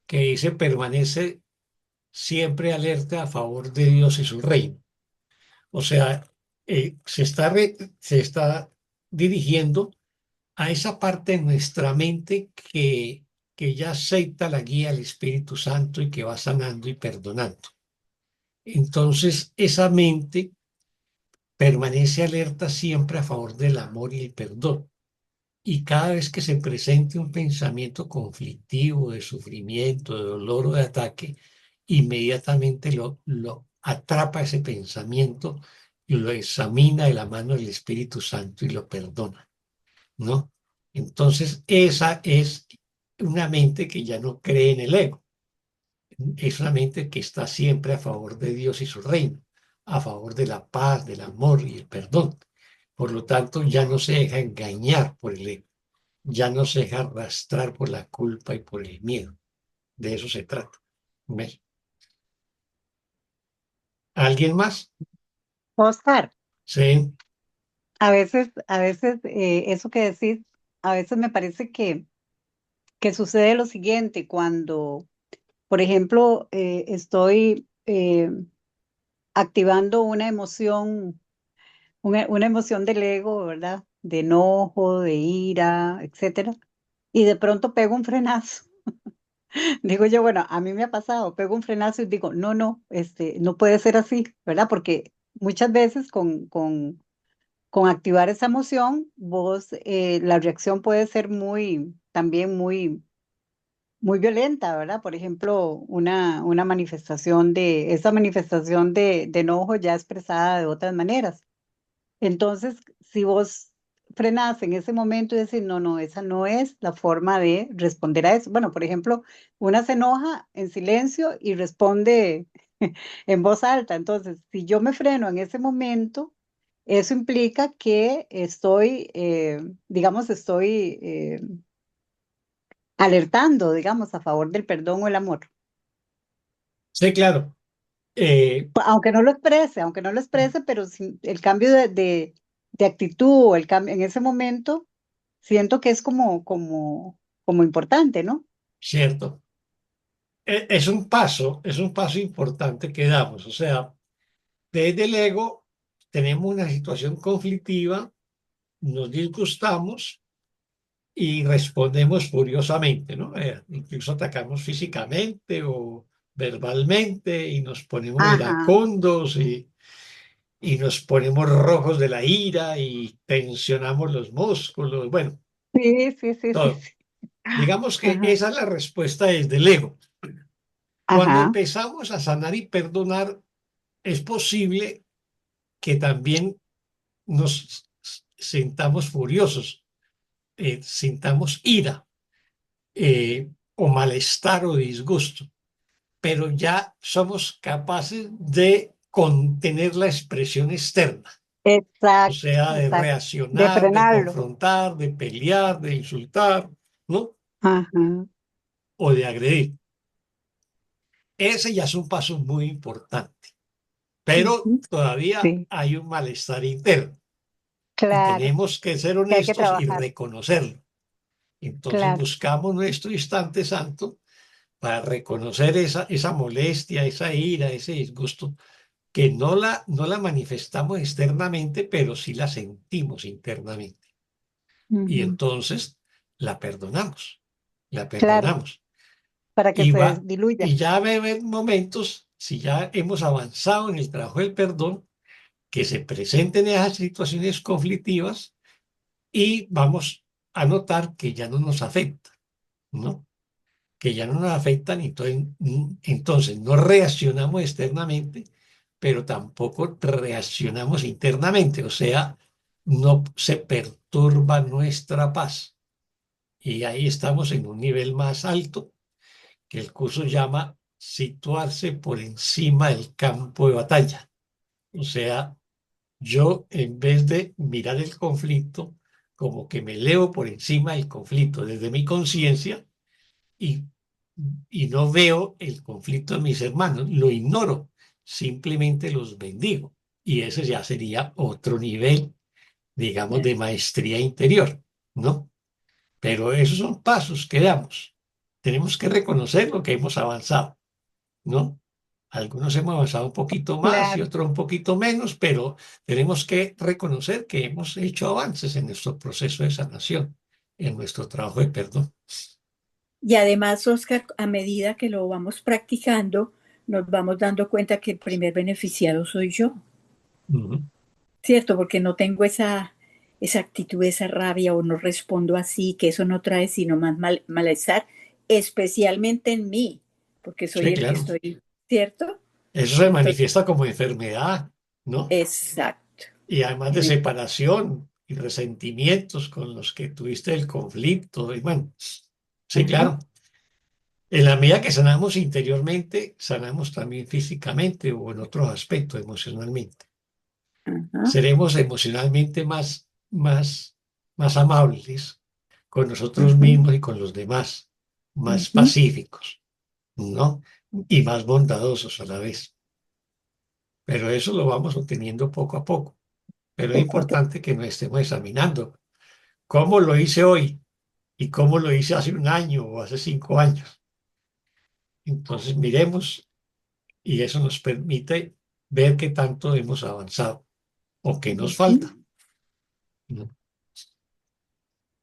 que dice permanece siempre alerta a favor de Dios y su reino. O sea, se está dirigiendo a esa parte de nuestra mente que ya acepta la guía del Espíritu Santo y que va sanando y perdonando. Entonces, esa mente permanece alerta siempre a favor del amor y el perdón. Y cada vez que se presente un pensamiento conflictivo, de sufrimiento, de dolor o de ataque, inmediatamente lo atrapa ese pensamiento y lo examina de la mano del Espíritu Santo y lo perdona, ¿no? Entonces, esa es una mente que ya no cree en el ego, es una mente que está siempre a favor de Dios y su reino, a favor de la paz, del amor y el perdón. Por lo tanto, ya no se deja engañar por el ego, ya no se deja arrastrar por la culpa y por el miedo. De eso se trata. ¿Ves? ¿Alguien más? Oscar, Sí, eso que decís, a veces me parece que sucede lo siguiente, cuando, por ejemplo, estoy activando una emoción del ego, ¿verdad? De enojo, de ira, etcétera, y de pronto pego un frenazo. Digo yo, bueno, a mí me ha pasado, pego un frenazo y digo, no, no, no puede ser así, ¿verdad? Porque muchas veces con activar esa emoción, la reacción puede ser también muy violenta, ¿verdad? Por ejemplo, esa manifestación de enojo ya expresada de otras maneras. Entonces, si vos frenás en ese momento y decís, no, no, esa no es la forma de responder a eso. Bueno, por ejemplo, una se enoja en silencio y responde en voz alta. Entonces, si yo me freno en ese momento, eso implica que estoy alertando, digamos, a favor del perdón o el amor. sí, claro. Aunque no lo exprese, pero el cambio de actitud o el cambio en ese momento, siento que es como importante, ¿no? Cierto. Es un paso importante que damos. O sea, desde el ego tenemos una situación conflictiva, nos disgustamos y respondemos furiosamente, ¿no? Incluso atacamos físicamente o verbalmente y nos ponemos Ajá. iracundos y nos ponemos rojos de la ira y tensionamos los músculos, bueno, Sí, sí, sí, sí, todo. sí. Digamos que Ajá. esa es la respuesta desde el ego. Cuando Ajá. empezamos a sanar y perdonar, es posible que también nos sintamos furiosos, sintamos ira o malestar o disgusto, pero ya somos capaces de contener la expresión externa, o Exacto, sea, de exacto. De reaccionar, de frenarlo. confrontar, de pelear, de insultar, ¿no? Ajá. O de agredir. Ese ya es un paso muy importante, pero Ujú. todavía Sí, hay un malestar interno y claro, tenemos que ser que hay que honestos y trabajar. reconocerlo. Entonces Claro. buscamos nuestro instante santo para reconocer esa molestia, esa ira, ese disgusto, que no la manifestamos externamente, pero sí la sentimos internamente. Y Ujú. entonces la perdonamos, la Claro, perdonamos. para que Y se va, diluya. y ya va a haber momentos si ya hemos avanzado en el trabajo del perdón, que se presenten esas situaciones conflictivas y vamos a notar que ya no nos afecta, ¿no? Que ya no nos afectan, entonces no reaccionamos externamente, pero tampoco reaccionamos internamente, o sea, no se perturba nuestra paz. Y ahí estamos en un nivel más alto que el curso llama situarse por encima del campo de batalla. O sea, yo en vez de mirar el conflicto, como que me elevo por encima del conflicto desde mi conciencia y, y no veo el conflicto de mis hermanos, lo ignoro, simplemente los bendigo. Y ese ya sería otro nivel, digamos, de maestría interior, ¿no? Pero esos son pasos que damos. Tenemos que reconocer lo que hemos avanzado, ¿no? Algunos hemos avanzado un poquito más y Claro. otros un poquito menos, pero tenemos que reconocer que hemos hecho avances en nuestro proceso de sanación, en nuestro trabajo de perdón. Y además, Oscar, a medida que lo vamos practicando, nos vamos dando cuenta que el primer beneficiado soy yo, Ujú. ¿cierto? Porque no tengo esa actitud, esa rabia o no respondo así, que eso no trae sino más malestar, especialmente en mí, porque soy Sí, el que claro. estoy, ¿cierto? Eso se Entonces, manifiesta como enfermedad, ¿no? exacto. Y además de separación y resentimientos con los que tuviste el conflicto. Y bueno, sí, Ajá, claro. En la medida que sanamos interiormente, sanamos también físicamente o en otros aspectos emocionalmente. ajá, Seremos emocionalmente más amables con nosotros ajá, mismos y con los demás, más ujú. pacíficos, ¿no? Y más bondadosos a la vez. Pero eso lo vamos obteniendo poco a poco. Pero es Poco a poco. importante que nos estemos examinando cómo lo hice hoy y cómo lo hice hace un año o hace 5 años. Entonces miremos y eso nos permite ver qué tanto hemos avanzado o qué nos Ujú. falta, ¿no?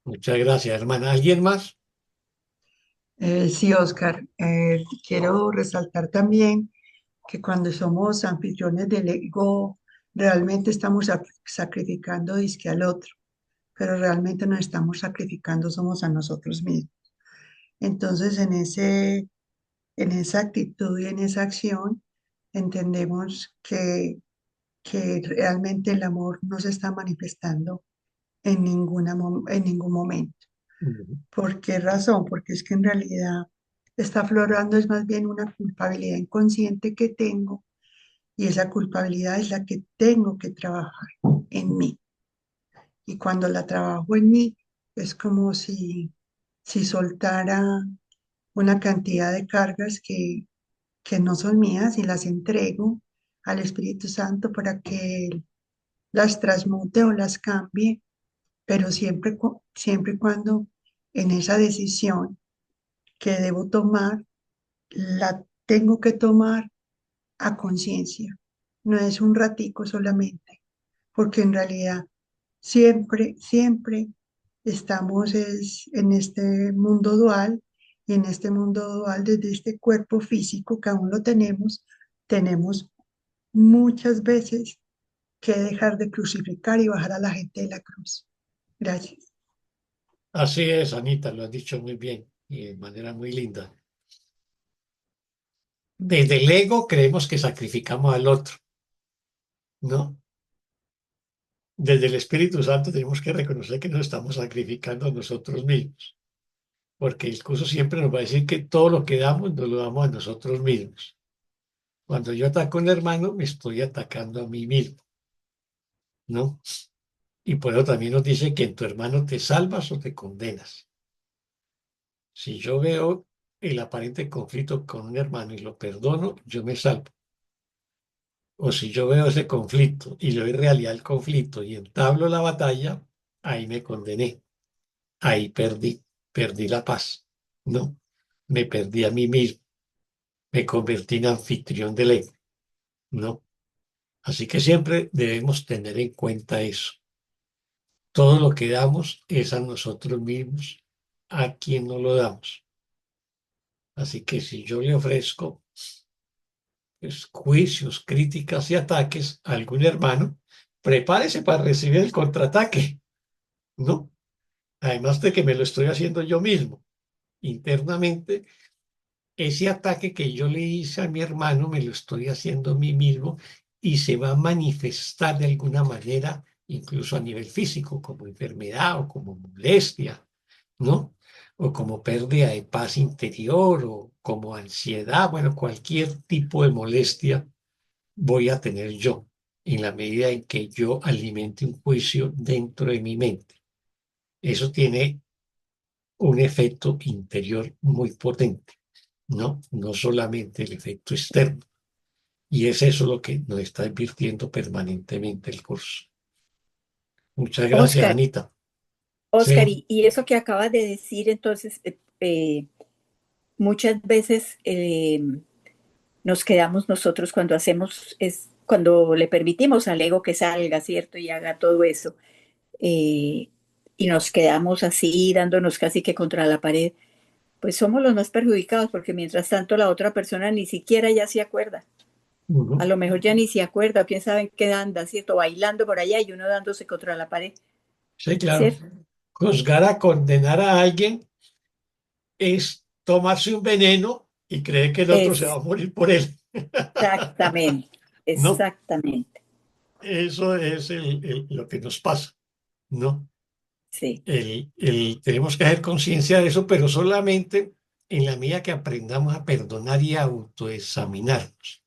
Muchas gracias, hermana. ¿Alguien más? Sí, Oscar, quiero resaltar también que cuando somos anfitriones del ego, realmente estamos sacrificando dizque al otro, pero realmente nos estamos sacrificando, somos a nosotros mismos. Entonces, en esa actitud y en esa acción, entendemos que realmente el amor no se está manifestando en ningún momento. Ujú. ¿Por qué razón? Porque es que en realidad está aflorando es más bien una culpabilidad inconsciente que tengo y esa culpabilidad es la que tengo que trabajar en mí. Y cuando la trabajo en mí es como si soltara una cantidad de cargas que no son mías y las entrego al Espíritu Santo para que Él las transmute o las cambie, pero siempre y cuando en esa decisión que debo tomar, la tengo que tomar a conciencia. No es un ratico solamente, porque en realidad siempre estamos en este mundo dual y en este mundo dual desde este cuerpo físico que aún lo tenemos muchas veces que dejar de crucificar y bajar a la gente de la cruz. Gracias. Así es, Anita, lo has dicho muy bien y de manera muy linda. Desde el ego creemos que sacrificamos al otro, ¿no? Desde el Espíritu Santo tenemos que reconocer que nos estamos sacrificando a nosotros mismos, porque el curso siempre nos va a decir que todo lo que damos nos lo damos a nosotros mismos. Cuando yo ataco a un hermano, me estoy atacando a mí mismo, ¿no? Y por eso también nos dice que en tu hermano te salvas o te condenas. Si yo veo el aparente conflicto con un hermano y lo perdono, yo me salvo. O si yo veo ese conflicto y le doy realidad al conflicto y entablo la batalla, ahí me condené, ahí perdí la paz, ¿no? Me perdí a mí mismo, me convertí en anfitrión del ego, ¿no? Así que siempre debemos tener en cuenta eso. Todo lo que damos es a nosotros mismos, a quien no lo damos. Así que si yo le ofrezco pues, juicios, críticas y ataques a algún hermano, prepárese para recibir el contraataque, ¿no? Además de que me lo estoy haciendo yo mismo. Internamente, ese ataque que yo le hice a mi hermano me lo estoy haciendo a mí mismo y se va a manifestar de alguna manera, incluso a nivel físico, como enfermedad o como molestia, ¿no? O como pérdida de paz interior o como ansiedad, bueno, cualquier tipo de molestia voy a tener yo en la medida en que yo alimente un juicio dentro de mi mente. Eso tiene un efecto interior muy potente, ¿no? No solamente el efecto externo. Y es eso lo que nos está advirtiendo permanentemente el curso. Muchas gracias, Oscar, Anita. Oscar, Sí. y eso que acabas de decir, entonces, muchas veces nos quedamos nosotros cuando hacemos, cuando le permitimos al ego que salga, ¿cierto? Y haga todo eso. eh, y nos quedamos así, dándonos casi que contra la pared, pues somos los más perjudicados, porque mientras tanto la otra persona ni siquiera ya se acuerda. A Ujú. lo mejor ya ni se acuerda, o quién sabe en qué anda, ¿cierto? Bailando por allá y uno dándose contra la pared, Sí, claro. ¿cierto? Juzgar a condenar a alguien es tomarse un veneno y creer que el otro se va a morir por él. Exactamente, No, exactamente, eso es lo que nos pasa, ¿no? sí, Tenemos que hacer conciencia de eso, pero solamente en la medida que aprendamos a perdonar y a autoexaminarnos.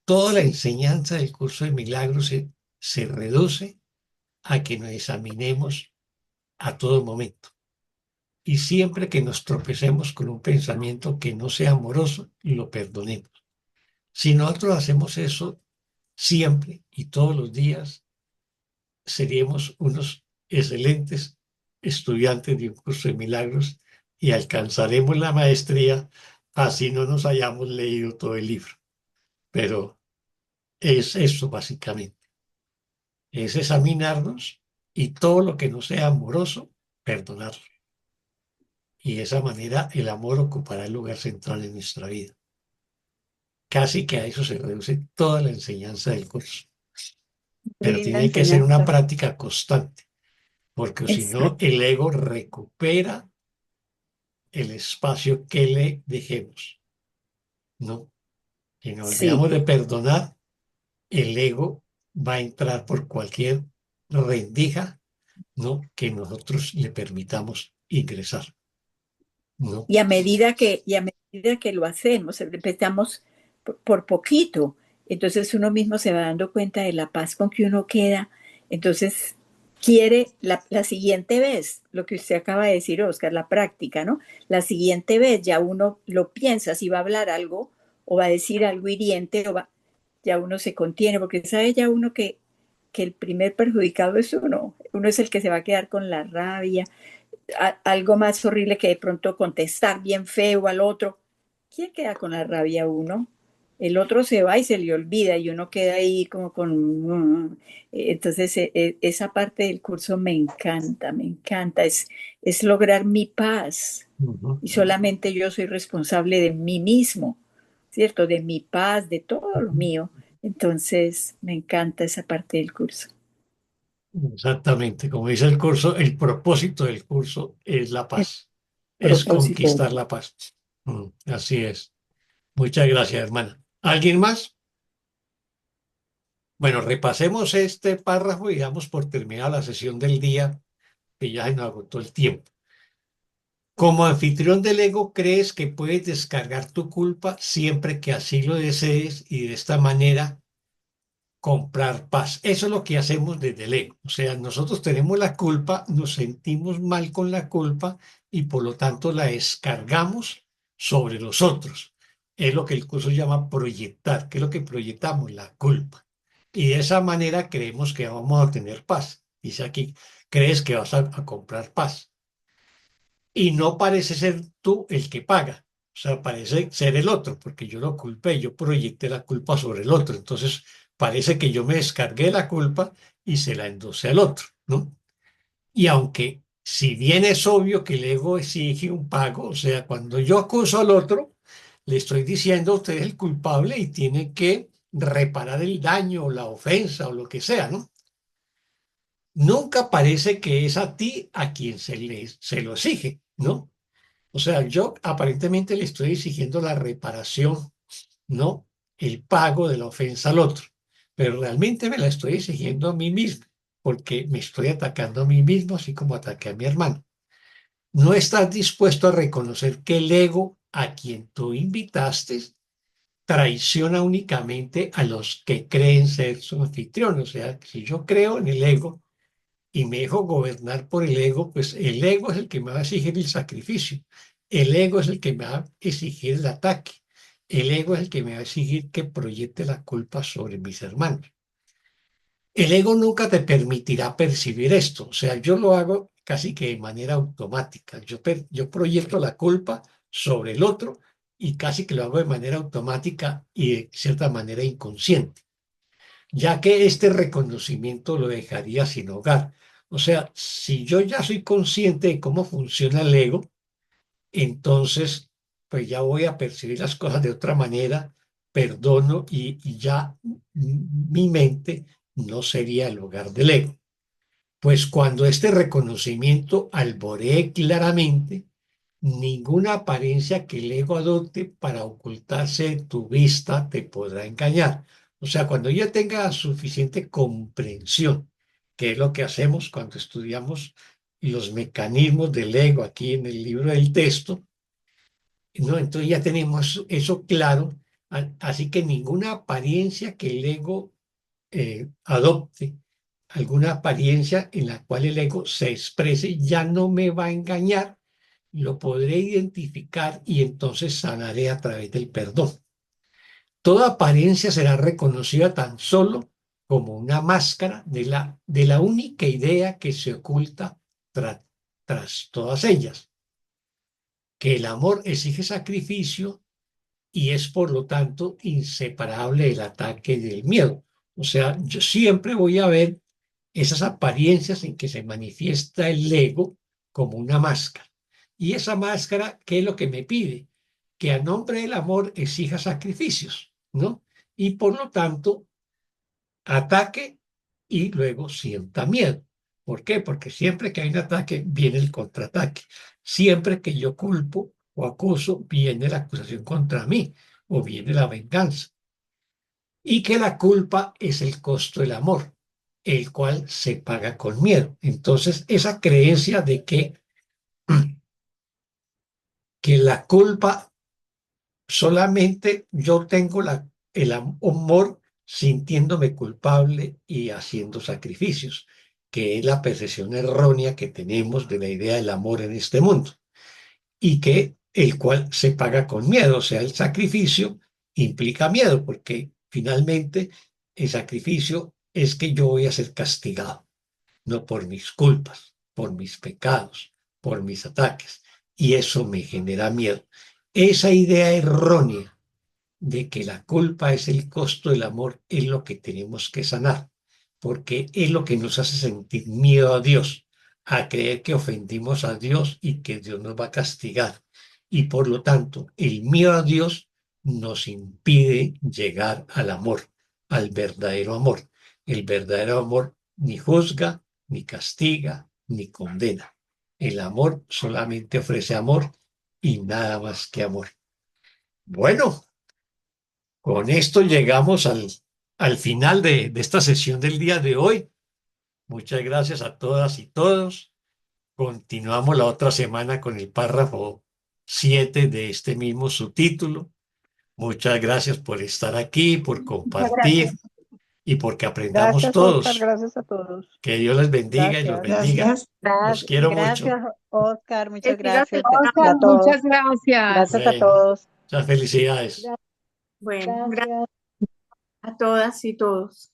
Toda la enseñanza del curso de milagros se reduce a que nos examinemos a todo momento. Y siempre que nos tropecemos con un pensamiento que no sea amoroso, lo perdonemos. Si nosotros hacemos eso siempre y todos los días, seríamos unos excelentes estudiantes de un curso de milagros y alcanzaremos la maestría, así no nos hayamos leído todo el libro. Pero es eso básicamente, es examinarnos y todo lo que no sea amoroso, perdonarlo. Y de esa manera el amor ocupará el lugar central en nuestra vida. Casi que a eso se reduce toda la enseñanza del curso. muy Pero linda tiene que ser una enseñanza. práctica constante, porque si Es no, el ego recupera el espacio que le dejemos, ¿no? Si nos sí, olvidamos de perdonar, el ego va a entrar por cualquier rendija, ¿no? Que nosotros le permitamos ingresar, ¿no? y a medida que lo hacemos, empezamos por poquito, entonces uno mismo se va dando cuenta de la paz con que uno queda, entonces quiere la siguiente vez, lo que usted acaba de decir, Oscar, la práctica, ¿no? La siguiente vez ya uno lo piensa si va a hablar algo o va a decir algo hiriente ya uno se contiene, porque sabe ya uno que el primer perjudicado es uno es el que se va a quedar con la rabia, algo más horrible que de pronto contestar bien feo al otro. ¿Quién queda con la rabia uno? El otro se va y se le olvida y uno queda ahí como con... Entonces, esa parte del curso me encanta, me encanta. Es lograr mi paz Ujú. y solamente yo soy responsable de mí mismo, ¿cierto? De mi paz, de todo lo mío. Entonces, me encanta esa parte del curso. Exactamente, como dice el curso, el propósito del curso es la El paz, es propósito. conquistar la paz. Así es. Muchas gracias, hermana. ¿Alguien más? Bueno, repasemos este párrafo y damos por terminada la sesión del día, que ya se nos agotó el tiempo. Como anfitrión del ego, crees que puedes descargar tu culpa siempre que así lo desees y de esta manera comprar paz. Eso es lo que hacemos desde el ego. O sea, nosotros tenemos la culpa, nos sentimos mal con la culpa y por lo tanto la descargamos sobre los otros. Es lo que el curso llama proyectar. ¿Qué es lo que proyectamos? La culpa. Y de esa manera creemos que vamos a tener paz. Dice aquí, crees que vas a comprar paz. Y no parece ser tú el que paga. O sea, parece ser el otro, porque yo lo culpé, yo proyecté la culpa sobre el otro. Entonces, parece que yo me descargué la culpa y se la endosé al otro, ¿no? Y aunque, si bien es obvio que el ego exige un pago, o sea, cuando yo acuso al otro, le estoy diciendo usted es el culpable y tiene que reparar el daño o la ofensa o lo que sea, ¿no? Nunca parece que es a ti a quien se lo exige, ¿no? O sea, yo aparentemente le estoy exigiendo la reparación, no el pago de la ofensa al otro, pero realmente me la estoy exigiendo a mí mismo, porque me estoy atacando a mí mismo, así como ataqué a mi hermano. No estás dispuesto a reconocer que el ego a quien tú invitaste traiciona únicamente a los que creen ser su anfitrión. O sea, si yo creo en el ego y me dejo gobernar por el ego, pues el ego es el que me va a exigir el sacrificio. El ego es el que me va a exigir el ataque. El ego es el que me va a exigir que proyecte la culpa sobre mis hermanos. El ego nunca te permitirá percibir esto. O sea, yo lo hago casi que de manera automática. Yo proyecto la culpa sobre el otro y casi que lo hago de manera automática y de cierta manera inconsciente, ya que este reconocimiento lo dejaría sin hogar. O sea, si yo ya soy consciente de cómo funciona el ego, entonces pues ya voy a percibir las cosas de otra manera, perdono y ya mi mente no sería el hogar del ego. Pues cuando este reconocimiento alboree claramente, ninguna apariencia que el ego adopte para ocultarse de tu vista te podrá engañar. O sea, cuando yo tenga suficiente comprensión, que es lo que hacemos cuando estudiamos los mecanismos del ego aquí en el libro del texto, ¿no? Entonces ya tenemos eso claro, así que ninguna apariencia que el ego adopte, alguna apariencia en la cual el ego se exprese, ya no me va a engañar, lo podré identificar y entonces sanaré a través del perdón. Toda apariencia será reconocida tan solo como una máscara de la única idea que se oculta tras todas ellas, que el amor exige sacrificio y es por lo tanto inseparable del ataque y del miedo. O sea, yo siempre voy a ver esas apariencias en que se manifiesta el ego como una máscara. Y esa máscara, ¿qué es lo que me pide? Que a nombre del amor exija sacrificios, ¿no? Y por lo tanto, ataque y luego sienta miedo. ¿Por qué? Porque siempre que hay un ataque viene el contraataque. Siempre que yo culpo o acuso, viene la acusación contra mí o viene la venganza. Y que la culpa es el costo del amor, el cual se paga con miedo. Entonces, esa creencia de que la culpa solamente yo tengo el amor sintiéndome culpable y haciendo sacrificios, que es la percepción errónea que tenemos de la idea del amor en este mundo, y que el cual se paga con miedo, o sea, el sacrificio implica miedo, porque finalmente el sacrificio es que yo voy a ser castigado, no por mis culpas, por mis pecados, por mis ataques, y eso me genera miedo. Esa idea errónea de que la culpa es el costo del amor es lo que tenemos que sanar, porque es lo que nos hace sentir miedo a Dios, a creer que ofendimos a Dios y que Dios nos va a castigar. Y por lo tanto, el miedo a Dios nos impide llegar al amor, al verdadero amor. El verdadero amor ni juzga, ni castiga, ni condena. El amor solamente ofrece amor y nada más que amor. Bueno, con esto llegamos al final de esta sesión del día de hoy. Muchas gracias a todas y todos. Continuamos la otra semana con el párrafo 7 de este mismo subtítulo. Muchas gracias por estar aquí, por Muchas compartir gracias. y porque aprendamos Gracias, Oscar, todos. gracias a todos. Que Dios les bendiga y los Gracias. bendiga. Gracias. Los quiero mucho. Gracias, Oscar, muchas Gracias. gracias Oscar, a todos. muchas gracias. Gracias a Bueno, todos. muchas felicidades. Bueno, gracias Gracias. a todas y todos.